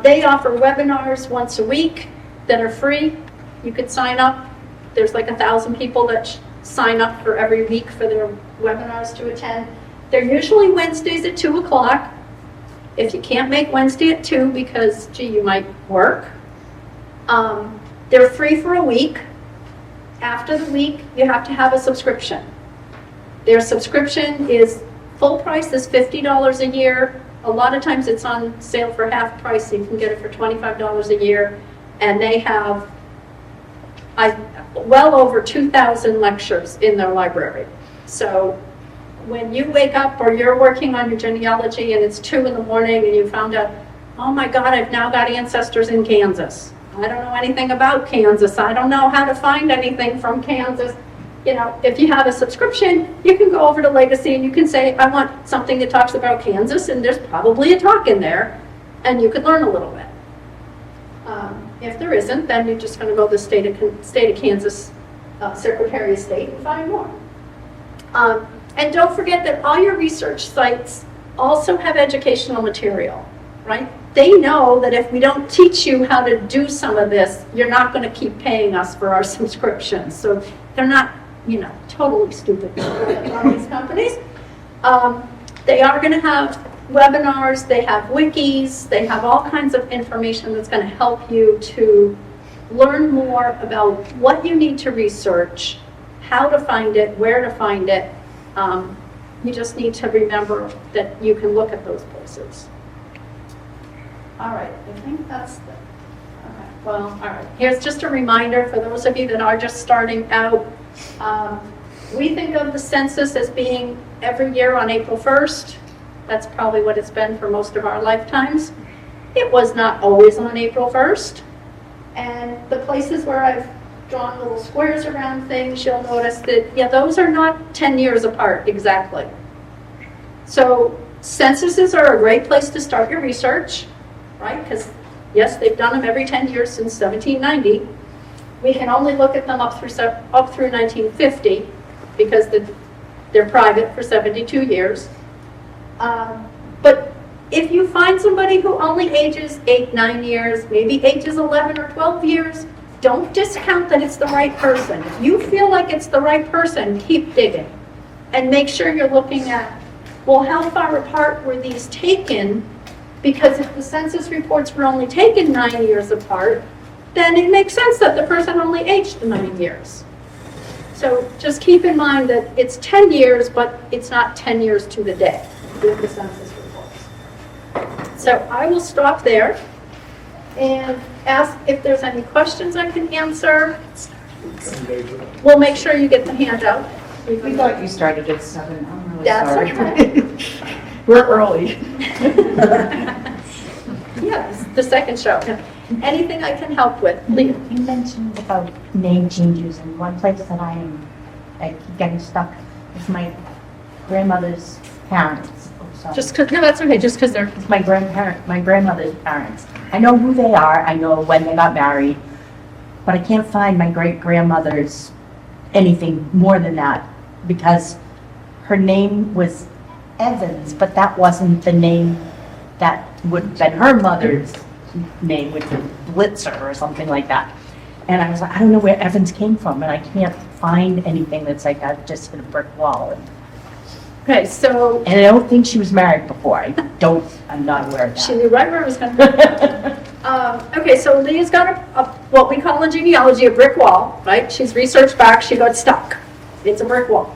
they offer webinars once a week that are free. You could sign up. There's like 1,000 people that sign up for every week for their webinars to attend. They're usually Wednesdays at 2 o'clock. If you can't make Wednesday at 2 because, gee, you might work, they're free for a week. After the week, you have to have a subscription. Their subscription is, full price is $50 a year. A lot of times it's on sale for half price, so you can get it for $25 a year. And they have well over 2,000 lectures in their library. So when you wake up or you're working on your genealogy and it's 2 in the morning and you found out, oh my God, I've now got ancestors in Kansas. I don't know anything about Kansas. I don't know how to find anything from Kansas. You know, if you have a subscription, you can go over to Legacy and you can say, I want something that talks about Kansas, and there's probably a talk in there, and you could learn a little bit. If there isn't, then you're just going to go to the state of Kansas Secretary of State and find more. And don't forget that all your research sites also have educational material, right? They know that if we don't teach you how to do some of this, you're not going to keep paying us for our subscriptions. So they're not, you know, totally stupid on these companies. They are going to have webinars, they have wikis, they have all kinds of information that's going to help you to learn more about what you need to research, how to find it, where to find it. You just need to remember that you can look at those places. All right, I think that's the, okay, well, all right. Here's just a reminder for those of you that are just starting out. We think of the census as being every year on April 1st. That's probably what it's been for most of our lifetimes. It was not always on April 1st. And the places where I've drawn little squares around things, you'll notice that, yeah, those are not 10 years apart exactly. So censuses are a great place to start your research, right? Because, yes, they've done them every 10 years since 1790. We can only look at them up through 1950 because they're private for 72 years. But if you find somebody who only ages 8, 9 years, maybe ages 11 or 12 years, don't discount that it's the right person. If you feel like it's the right person, keep digging. And make sure you're looking at, well, how far apart were these taken? Because if the census reports were only taken 9 years apart, then it makes sense that the person only aged 9 years. So just keep in mind that it's 10 years, but it's not 10 years to the day with the census reports. So I will stop there and ask if there's any questions I can answer. We'll make sure you get the handout. We thought you started at 7. I'm really That's sorry. okay. We're early. Yeah, it's the second show. Anything I can help with? Leah. You mentioned about name changes, and one place that I keep getting stuck is my grandmother's parents. so. Just because, no, that's okay, just because they're, It's my grandmother's parents. I know who they are, I know when they got married, but I can't find my great-grandmother's anything more than that, because her name was Evans, but that wasn't the name that would have been her mother's name, which was Blitzer or something like that. And I was like, I don't know where Evans came from, and I can't find anything that's like, I've just hit a brick wall. okay, so And I don't think she was married before. I'm not aware of she that. knew right where it was going to be. Okay, so Leah's got what we call in genealogy a brick wall, right? She's researched back, she got stuck. It's a brick wall.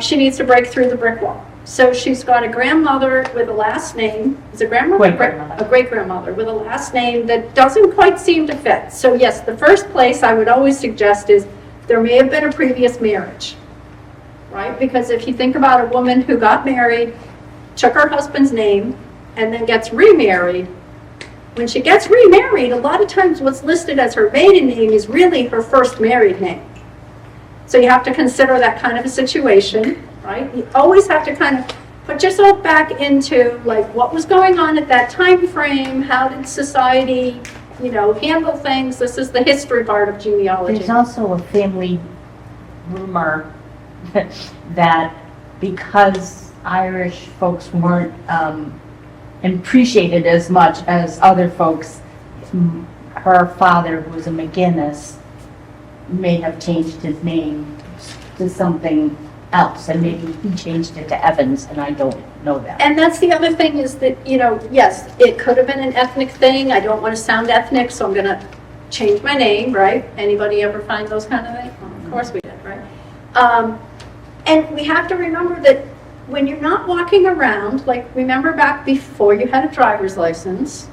She needs to break through the brick wall. So she's got a grandmother with a last name. Is it grandmother? Great-grandmother. A great-grandmother with a last name that doesn't quite seem to fit. So yes, the first place I would always suggest is there may have been a previous marriage, right? Because if you think about a woman who got married, took her husband's name, and then gets remarried, when she gets remarried, a lot of times what's listed as her maiden name is really her first married name. So you have to consider that kind of a situation, right? You always have to kind of put yourself back into like what was going on at that time frame, how did society, handle things. This is the history part of genealogy. There's also a family rumor that because Irish folks weren't appreciated as much as other folks, her father, who was a McGinnis, may have changed his name to something else, and maybe he changed it to Evans, and I don't know that. And that's the other thing is that, yes, it could have been an ethnic thing. I don't want to sound ethnic, so I'm going to change my name, right? Anybody ever find those kind of things? Well, of course we did, right? And we have to remember that when you're not walking around, like remember back before you had a driver's license,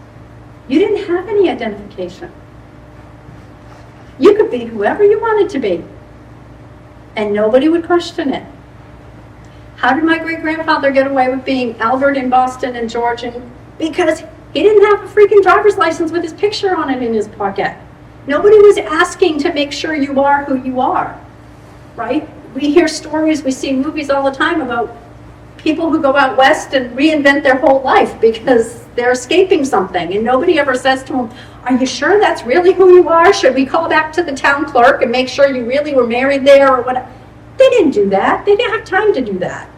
you didn't have any identification. You could be whoever you wanted to be, and nobody would question it. How did my great-grandfather get away with being Albert in Boston and George in? Because he didn't have a freaking driver's license with his picture on it in his pocket. Nobody was asking to make sure you are who you are, right? We hear stories, we see movies all the time about people who go out west and reinvent their whole life because they're escaping something, and nobody ever says to them, are you sure that's really who you are? Should we call back to the town clerk and make sure you really were married there or what? They didn't do that. They didn't have time to do that.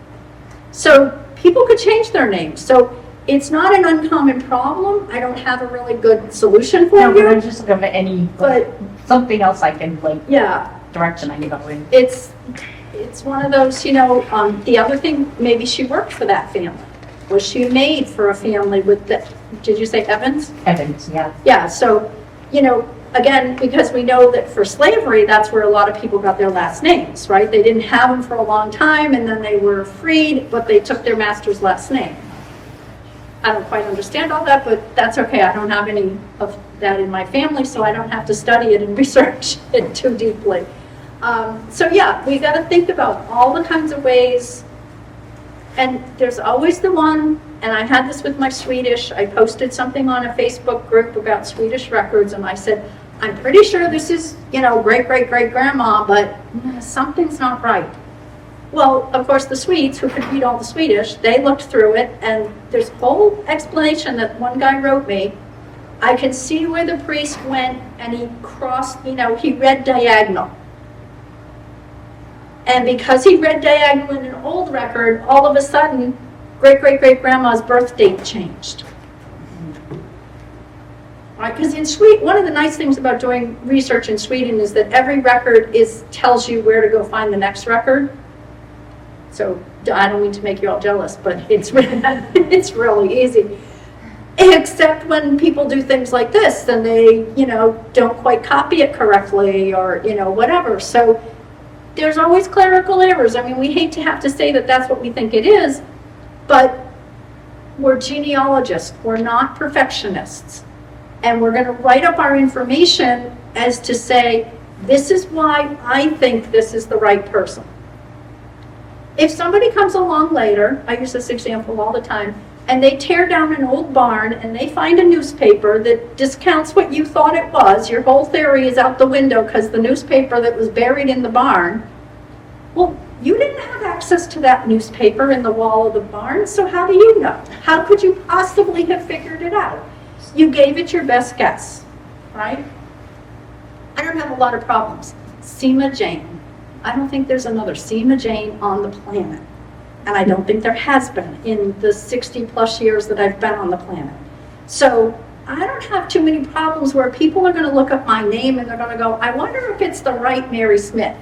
So people could change their names. So it's not an uncommon problem. I don't have a really good solution for No, but I'm you. just looking at any, But something else I can, yeah, direction I can go in. it's one of those, the other thing, maybe she worked for that family. Was she a maid for a family with the, did you say Evans? Evans, yeah. Yeah, so, again, because we know that for slavery, that's where a lot of people got their last names, right? They didn't have them for a long time, and then they were freed, but they took their master's last name. I don't quite understand all that, but that's okay. I don't have any of that in my family, so I don't have to study it and research it too deeply. So yeah, we got to think about all the kinds of ways. And there's always the one, and I had this with my Swedish, I posted something on a Facebook group about Swedish records, and I said, I'm pretty sure this is, great-great-great-grandma, but something's not right. Well, of course, the Swedes, who could read all the Swedish, they looked through it, and there's a whole explanation that one guy wrote me. I can see where the priest went, and he crossed, he read diagonal. And because he read diagonal in an old record, all of a sudden, great-great-great-grandma's birth date changed. Right? Because in Sweden, one of the nice things about doing research in Sweden is that every record tells you where to go find the next record. So I don't mean to make you all jealous, but it's really easy. Except when people do things like this, then they, don't quite copy it correctly or, whatever. So there's always clerical errors. I mean, we hate to have to say that that's what we think it is, but we're genealogists. We're not perfectionists. And we're going to write up our information as to say, this is why I think this is the right person. If somebody comes along later, I use this example all the time, and they tear down an old barn and they find a newspaper that discounts what you thought it was, your whole theory is out the window because the newspaper that was buried in the barn, well, You didn't have access to that newspaper in the wall of the barn, so how do you know? How could you possibly have figured it out? You gave it your best guess, right? I don't have a lot of problems. Seema Jane. I don't think there's another Seema Jane on the planet. And I don't think there has been in the 60 plus years that I've been on the planet. So I don't have too many problems where people are going to look up my name and they're going to go, I wonder if it's the right Mary Smith.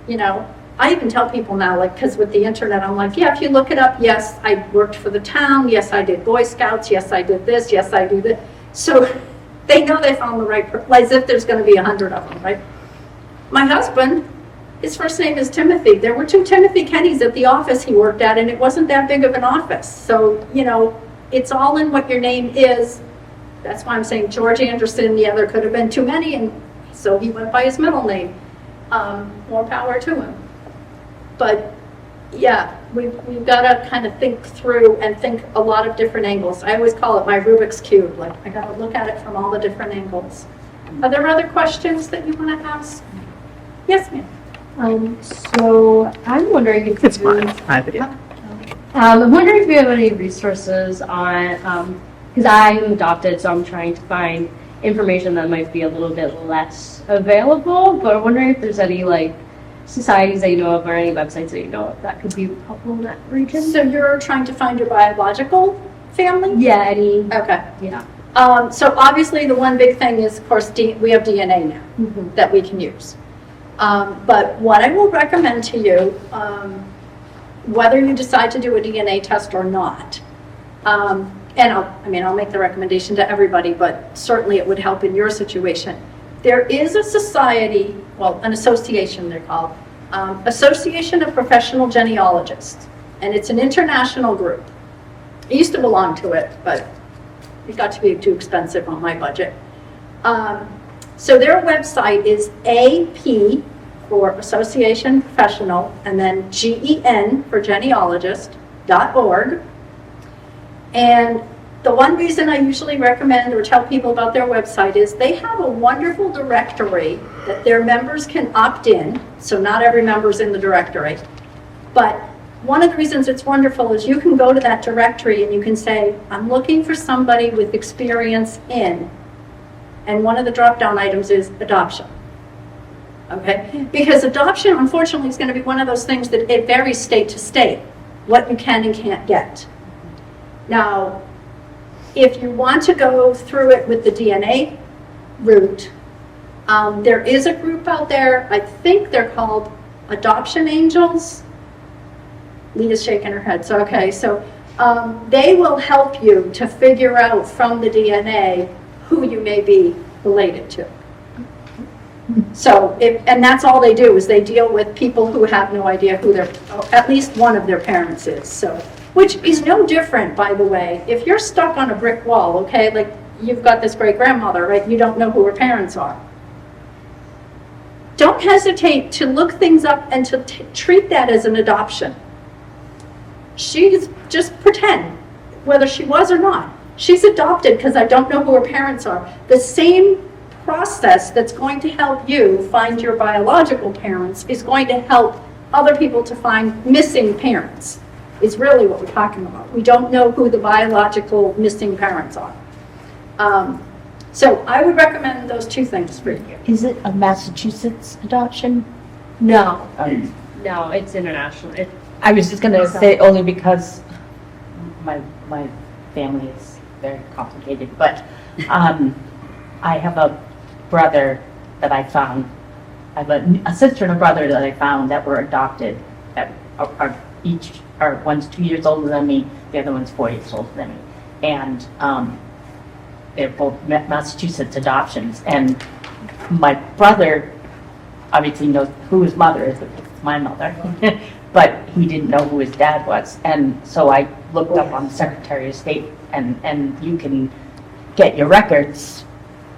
You know, I even tell people now, like, because with the internet, I'm like, yeah, if you look it up, yes, I worked for the town. Yes, I did Boy Scouts. Yes, I did this. Yes, I do this. So they know they found the right person, as if there's going to be 100 of them, right? My husband, his first name is Timothy. There were 2 Timothy Kennys at the office he worked at, and it wasn't that big of an office. So, you know, it's all in what your name is. That's why I'm saying George Anderson. The other could have been too many, and so he went by his middle name. More power to him. But yeah, we've got to kind of think through and think a lot of different angles. I always call it my Rubik's Cube. Like, I got to look at it from all the different angles. Are there other questions that you want to ask? Yes, ma'am. So I'm wondering if It's you, fine. I have it. I'm wondering if you have any resources on, because I'm adopted, so I'm trying to find information that might be a little bit less available, but I'm wondering if there's any like societies that you know of or any websites that you know of that could be helpful in that region. So you're trying to find your biological family? Yeah, any, Okay. yeah. So obviously the one big thing is, of course, we have DNA now Mhm. that we can use. But what I will recommend to you, whether you decide to do a DNA test or not, and I'll make the recommendation to everybody, but certainly it would help in your situation. There is a society, well, an association they're called, Association of Professional Genealogists, and it's an international group. I used to belong to it, but it got to be too expensive on my budget. So their website is AP for Association Professional, and then GEN for genealogist.org. And the one reason I usually recommend or tell people about their website is they have a wonderful directory that their members can opt in. So not every member's in the directory. But one of the reasons it's wonderful is you can go to that directory and you can say, I'm looking for somebody with experience in, and one of the drop-down items is adoption. Okay? Because adoption, unfortunately, is going to be one of those things that it varies state to state, what you can and can't get. Now, if you want to go through it with the DNA route, there is a group out there, I think they're called Adoption Angels. Leah's shaking her head, so okay, so they will help you to figure out from the DNA who you may be related to. So, and that's all they do, is they deal with people who have no idea who at least one of their parents is, so. Which is no different, by the way, if you're stuck on a brick wall, okay, like you've got this great-grandmother, right, you don't know who her parents are. Don't hesitate to look things up and to treat that as an adoption. She's, just pretend, whether she was or not. She's adopted because I don't know who her parents are. The same process that's going to help you find your biological parents is going to help other people to find missing parents. Is really what we're talking about. We don't know who the biological missing parents are. So I would recommend those 2 things for you. Is it a Massachusetts adoption? No, no, it's international. I was just gonna say only because my family is very complicated, but I have a brother that I found. I have a sister and a brother that I found that were adopted, that one's 2 years older than me, the other one's 4 years older than me. And they're both Massachusetts adoptions. And my brother obviously knows who his mother is, it's my mother, but he didn't know who his dad was. And so I looked up on the Secretary of State, and you can get your records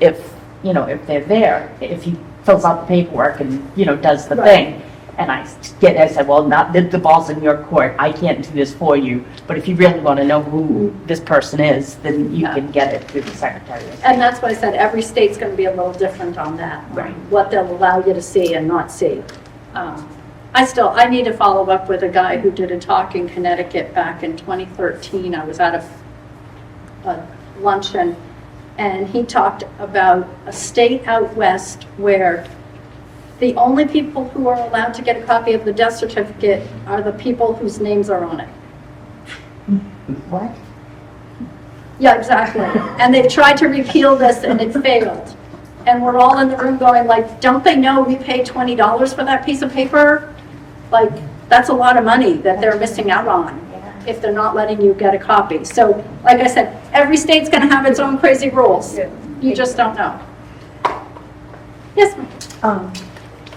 if they're there, if he fills out the paperwork and, does the thing. And I said, well, the ball's in your court. I can't do this for you. But if you really want to know who this person is, then you can get it through the Secretary of State. And that's why I said every state's going to be a little different on that. Right. What they'll allow you to see and not see. I need to follow up with a guy who did a talk in Connecticut back in 2013. I was at a luncheon, and he talked about a state out west where the only people who are allowed to get a copy of the death certificate are the people whose names are on it. What? Yeah, exactly. And they've tried to repeal this and it failed. And we're all in the room going like, don't they know we pay $20 for that piece of paper? Like, that's a lot of money that they're missing out on if they're not letting you get a copy. So, like I said, every state's going to have its own crazy rules. You just don't know. Yes, ma'am.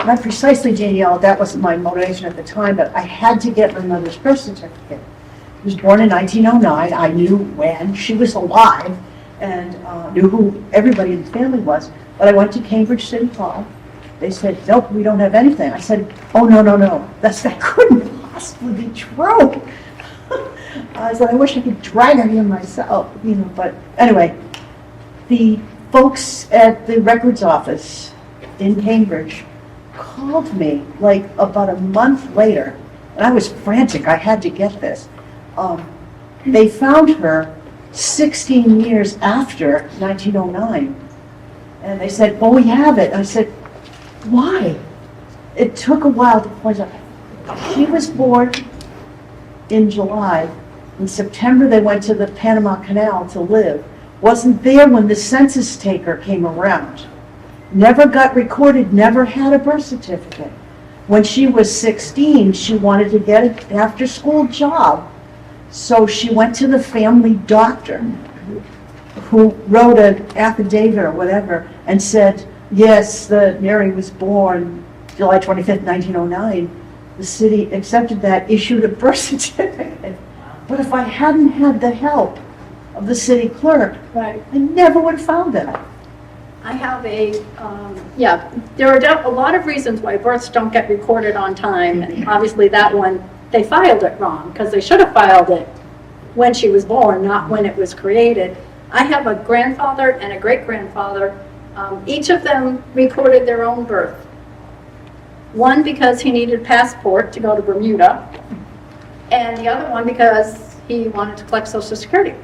Not precisely genealogy, that wasn't my motivation at the time, but I had to get my mother's birth certificate. She was born in 1909. I knew when she was alive and knew who everybody in the family was. But I went to Cambridge City Hall. They said, nope, we don't have anything. I said, oh, no. That couldn't possibly be true. I said, I wish I could drag her here myself, but anyway, the folks at the records office in Cambridge called me like about a month later, and I was frantic. I had to get this. They found her 16 years after 1909, and they said, oh, we have it. I said, why? It took a while to point out. She was born in July. In September, they went to the Panama Canal to live. Wasn't there when the census taker came around. Never got recorded, never had a birth certificate. When she was 16, she wanted to get an after-school job. So she went to the family doctor who wrote an affidavit or whatever and said, yes, Mary was born July 25th, 1909. The city accepted that, issued a birth certificate. But if I hadn't had the help of the city clerk, Right. I never would have found that. I have there are a lot of reasons why births don't get recorded on time. And obviously that one, they filed it wrong because they should have filed it when she was born, not when it was created. I have a grandfather and a great-grandfather. Each of them recorded their own birth. One because he needed a passport to go to Bermuda, and the other one because he wanted to collect Social Security.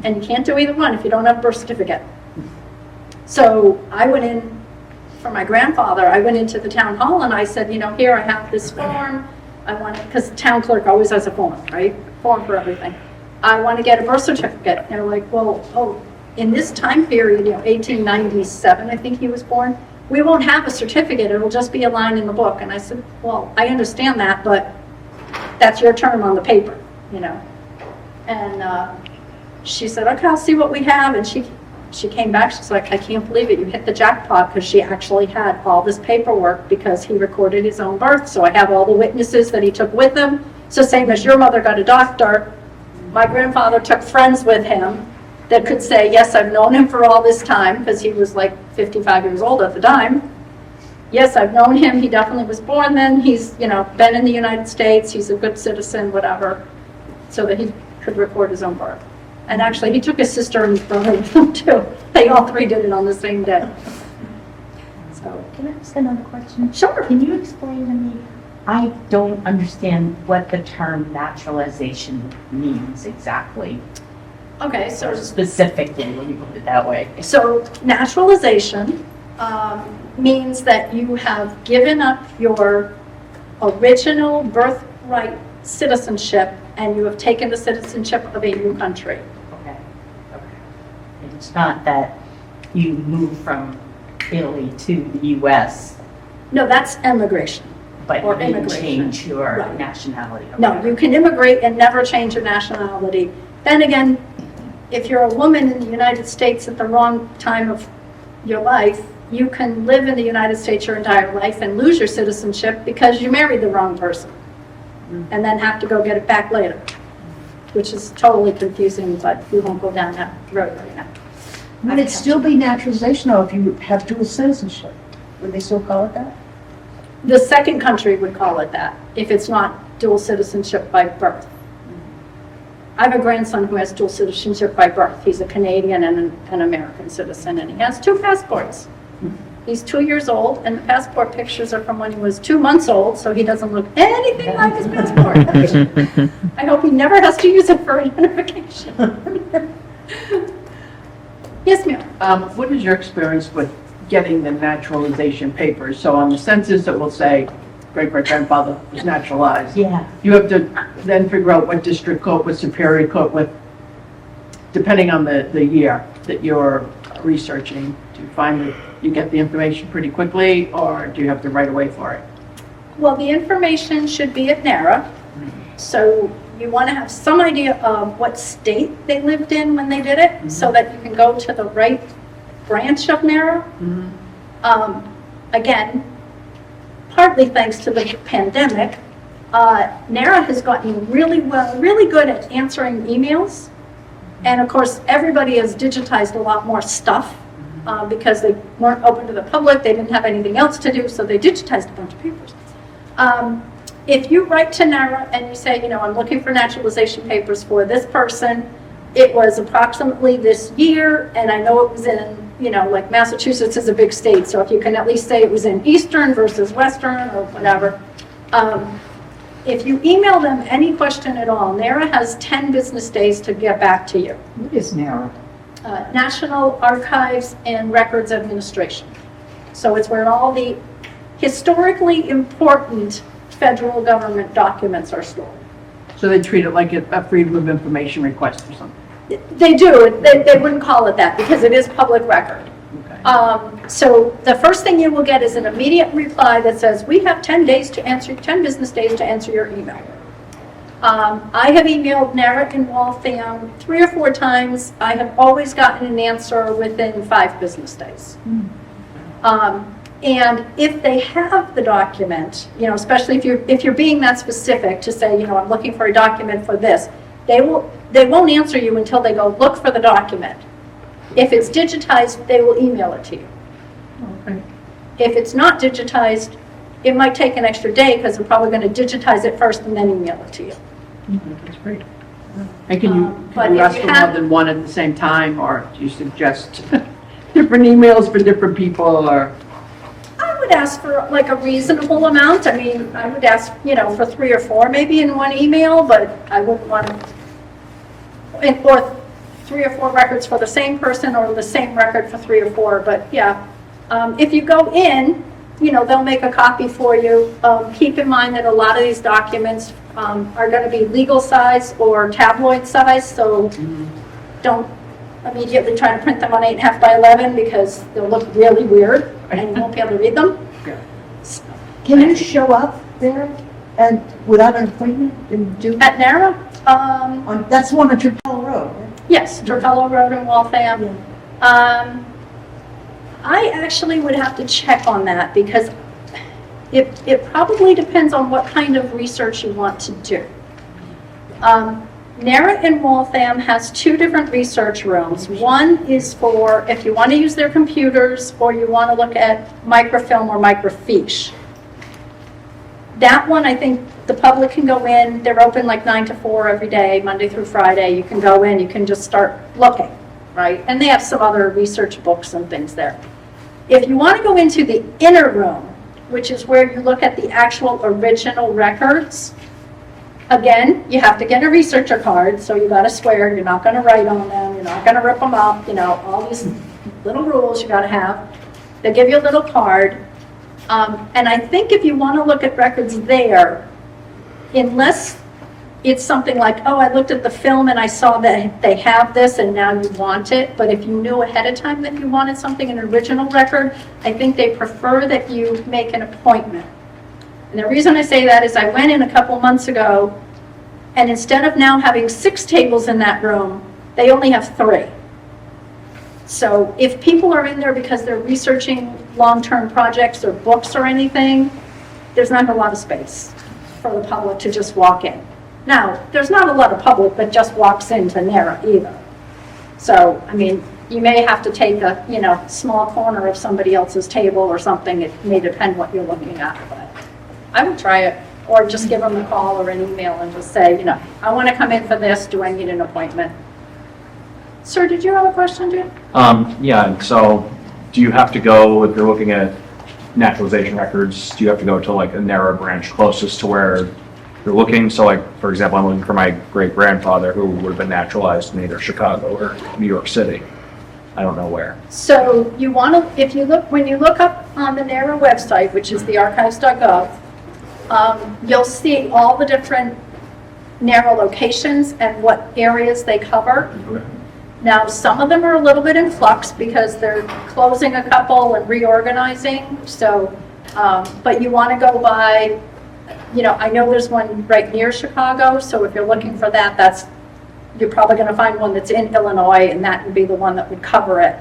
And you can't do either one if you don't have a birth certificate. So I went in, for my grandfather, I went into the town hall and I said, here I have this form. I want it, because the town clerk always has a form, right? Form for everything. I want to get a birth certificate. And they're like, well, in this time period, 1897, I think he was born, we won't have a certificate. It'll just be a line in the book. And I said, well, I understand that, but that's your term on the paper, And she said, okay, I'll see what we have. And she came back, she's like, I can't believe it, you hit the jackpot, because she actually had all this paperwork because he recorded his own birth. So I have all the witnesses that he took with him. So same as your mother got a doctor, my grandfather took friends with him that could say, yes, I've known him for all this time, because he was like 55 years old at the time. Yes, I've known him, he definitely was born then, he's, been in the United States, he's a good citizen, whatever, so that he could record his own birth. And actually, he took his sister and his brother with him too. They all three did it on the same day. So, Can I ask another question? sure. Can you explain to me? I don't understand what the term naturalization means exactly, Okay, or so specifically, when you put it that way. So naturalization means that you have given up your original birthright citizenship and you have taken the citizenship of a new country. Okay. It's not that you move from Italy to the U.S., No, that's immigration. but Or you didn't immigration. change your Right. nationality. or No, whatever. you can immigrate and never change your nationality. Then again, if you're a woman in the United States at the wrong time of your life, you can live in the United States your entire life and lose your citizenship because you married the wrong person and then have to go get it back later, which is totally confusing, but we won't go down that road right now. Would it still be naturalization, or if you have dual citizenship? Would they still call it that? The second country would call it that if it's not dual citizenship by birth. I have a grandson who has dual citizenship by birth. He's a Canadian and an American citizen, and he has two passports. He's 2 years old, and the passport pictures are from when he was 2 months old, so he doesn't look anything like his passport. I hope he never has to use it for identification. Yes, ma'am. What is your experience with getting the naturalization papers? So on the census, it will say great-great-grandfather was naturalized. Yeah. You have to then figure out what district court, what superior court, with, depending on the year that you're researching. Do you find that you get the information pretty quickly, or do you have to write away for it? Well, the information should be at NARA, so you want to have some idea of what state they lived in when they did it, so that you can go to the right branch of NARA. Again, partly thanks to the pandemic, NARA has gotten really good at answering emails. And of course, everybody has digitized a lot more stuff because they weren't open to the public, they didn't have anything else to do, so they digitized a bunch of papers. If you write to NARA and you say, I'm looking for naturalization papers for this person, it was approximately this year, and I know it was in, like Massachusetts is a big state, so if you can at least say it was in Eastern versus Western or whatever. If you email them any question at all, NARA has 10 business days to get back to you. What is NARA? National Archives and Records Administration. So it's where all the historically important federal government documents are stored. So they treat it like a freedom of information request or something? They do. They wouldn't call it that because it is public record. Okay. So the first thing you will get is an immediate reply that says, we have 10 business days to answer your email. I have emailed NARA in Waltham 3 or 4 times. I have always gotten an answer within 5 business days. And if they have the document, especially if you're being that specific to say, I'm looking for a document for this, they won't answer you until they go look for the document. If it's digitized, they will email it to you. Okay. If it's not digitized, it might take an extra day because they're probably going to digitize it first and then email it to you. That's great. And can But you if ask you for have- more than one at the same time, or do you suggest different emails for different people, or? I would ask for like a reasonable amount. I mean, I would ask, for 3 or 4 maybe in one email, but I wouldn't want to, or 3 or 4 records for the same person or the same record for 3 or 4. But yeah, if you go in, they'll make a copy for you. Keep in mind that a lot of these documents are going to be legal size or tabloid size, so don't immediately try to print them on 8.5 by 11 because they'll look really weird and you won't be able to read them. Yeah. Can you show up there and without an appointment and do? At NARA, That's the one on Trapelo Road, right? yes, Trapelo Road in Waltham. I actually would have to check on that because it probably depends on what kind of research you want to do. NARA in Waltham has 2 different research rooms. One is for if you want to use their computers or you want to look at microfilm or microfiche. That one, I think the public can go in. They're open like 9 to 4 every day, Monday through Friday. You can go in, you can just start looking, right? And they have some other research books and things there. If you want to go into the inner room, which is where you look at the actual original records, again, you have to get a researcher card, so you got to swear you're not going to write on them, you're not going to rip them up, all these little rules you got to have. They give you a little card. And I think if you want to look at records there, unless it's something like, oh, I looked at the film and I saw that they have this and now you want it, but if you knew ahead of time that you wanted something, an original record, I think they prefer that you make an appointment. And the reason I say that is I went in a couple months ago, and instead of now having 6 tables in that room, they only have 3. So if people are in there because they're researching long-term projects or books or anything, there's not a lot of space for the public to just walk in. Now, there's not a lot of public that just walks into NARA either. So, you may have to take a, small corner of somebody else's table or something. It may depend what you're looking at, but I would try it. Or just give them a call or an email and just say, I want to come in for this. Do I need an appointment? Sir, did you have a question, Jim? Yeah, so do you have to go, if you're looking at naturalization records, do you have to go to like a narrow branch closest to where you're looking? So like, for example, I'm looking for my great-grandfather who would have been naturalized in either Chicago or New York City. I don't know where. So you want to, if you look, when you look up on the NARA website, which is the archives.gov, you'll see all the different NARA locations and what areas they cover. Okay. Now, some of them are a little bit in flux because they're closing a couple and reorganizing, so, but you want to go by, you know, I know there's one right near Chicago, so if you're looking for that, you're probably going to find one that's in Illinois, and that would be the one that would cover it.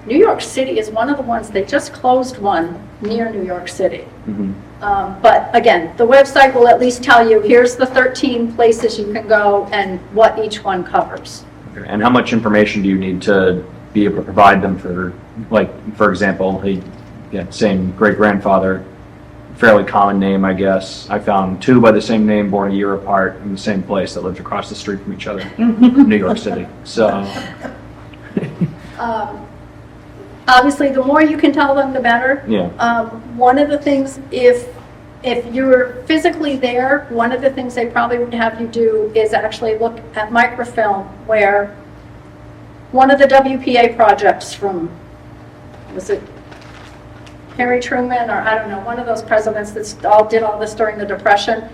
New York City is one of the ones, they just closed one near New York City. Mhm. But again, the website will at least tell you, here's the 13 places you can go and what each one covers. Okay. And how much information do you need to be able to provide them for, like, for example, same great-grandfather, fairly common name, I guess. I found two by the same name, born a year apart, in the same place that lived across the street from each other, New York City. So, Obviously, the more you can tell them, the better. yeah. One of the things, if you're physically there, one of the things they probably would have you do is actually look at microfilm, where one of the WPA projects from, was it Harry Truman, or I don't know, one of those presidents that did all this during the Depression.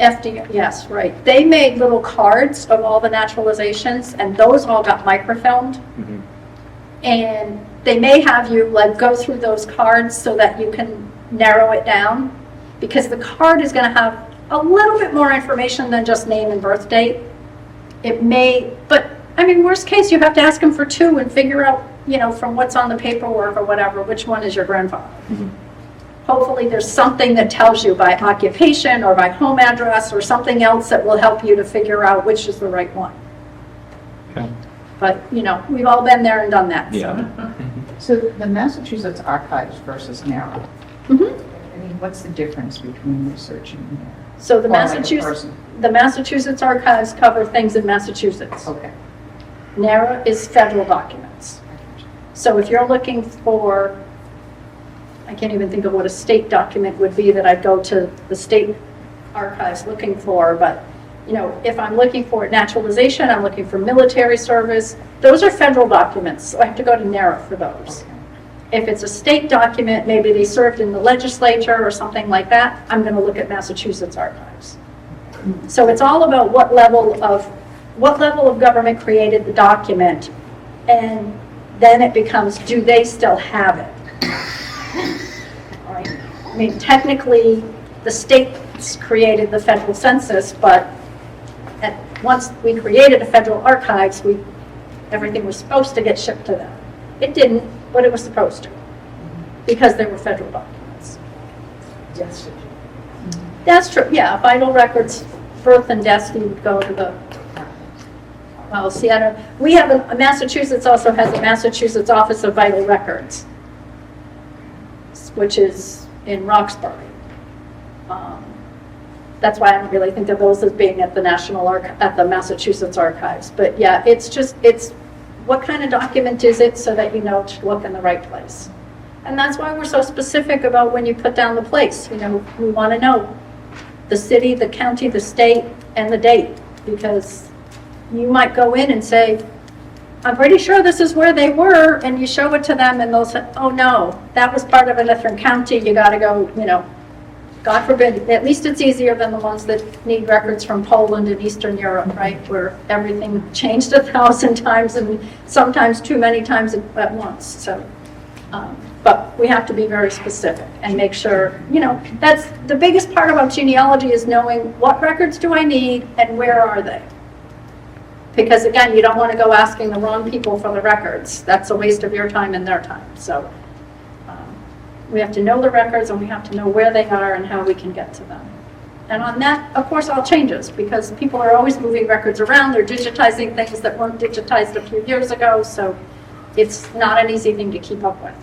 FDR, yes, right. They made little cards of all the naturalizations, and those all got microfilmed. Mhm. And they may have you like go through those cards so that you can narrow it down, because the card is going to have a little bit more information than just name and birth date. It may, but I mean, worst case, you have to ask them for two and figure out, you know, from what's on the paperwork or whatever, which one is your grandfather. Mhm. Hopefully there's something that tells you by occupation or by home address or something else that will help you to figure out which is the right one. Okay. But, you know, we've all been there and done that. so. Yeah. So the Massachusetts Archives versus NARA, Mhm. I mean, what's the difference between researching NARA? So the Or like a Massachusetts, person? the Massachusetts archives cover things in Massachusetts. Okay. NARA is federal documents. So if you're looking for, I can't even think of what a state document would be that I'd go to the state archives looking for, but, you know, if I'm looking for naturalization, I'm looking for military service, those are federal documents, so I have to go to NARA for those. If it's a state document, maybe they served in the legislature or something like that, I'm going to look at Massachusetts archives. So it's all about what level of government created the document, and then it becomes, do they still have it? Right? I mean, technically, the states created the federal census, but once we created a federal archives, everything was supposed to get shipped to them. It didn't, but it was supposed to, because they were federal documents. Yes. That's true, yeah, vital records, birth and death, you would go to the, well, see, I don't, we have Massachusetts also has a Massachusetts Office of Vital Records, which is in Roxbury. That's why I don't really think of those as being at the at the Massachusetts Archives. But yeah, it's what kind of document is it so that you know to look in the right place. And that's why we're so specific about when you put down the place. You know, we want to know the city, the county, the state, and the date, because you might go in and say, I'm pretty sure this is where they were, and you show it to them and they'll say, oh no, that was part of a different county, you gotta go, you know, God forbid, at least it's easier than the ones that need records from Poland and Eastern Europe, right, where everything changed 1,000 times and sometimes too many times at once, so. But we have to be very specific and make sure, you know, that's the biggest part about genealogy is knowing what records do I need and where are they? Because again, you don't want to go asking the wrong people for the records. That's a waste of your time and their time. So we have to know the records and we have to know where they are and how we can get to them. And on that, of course, all changes because people are always moving records around. They're digitizing things that weren't digitized a few years ago. So it's not an easy thing to keep up with.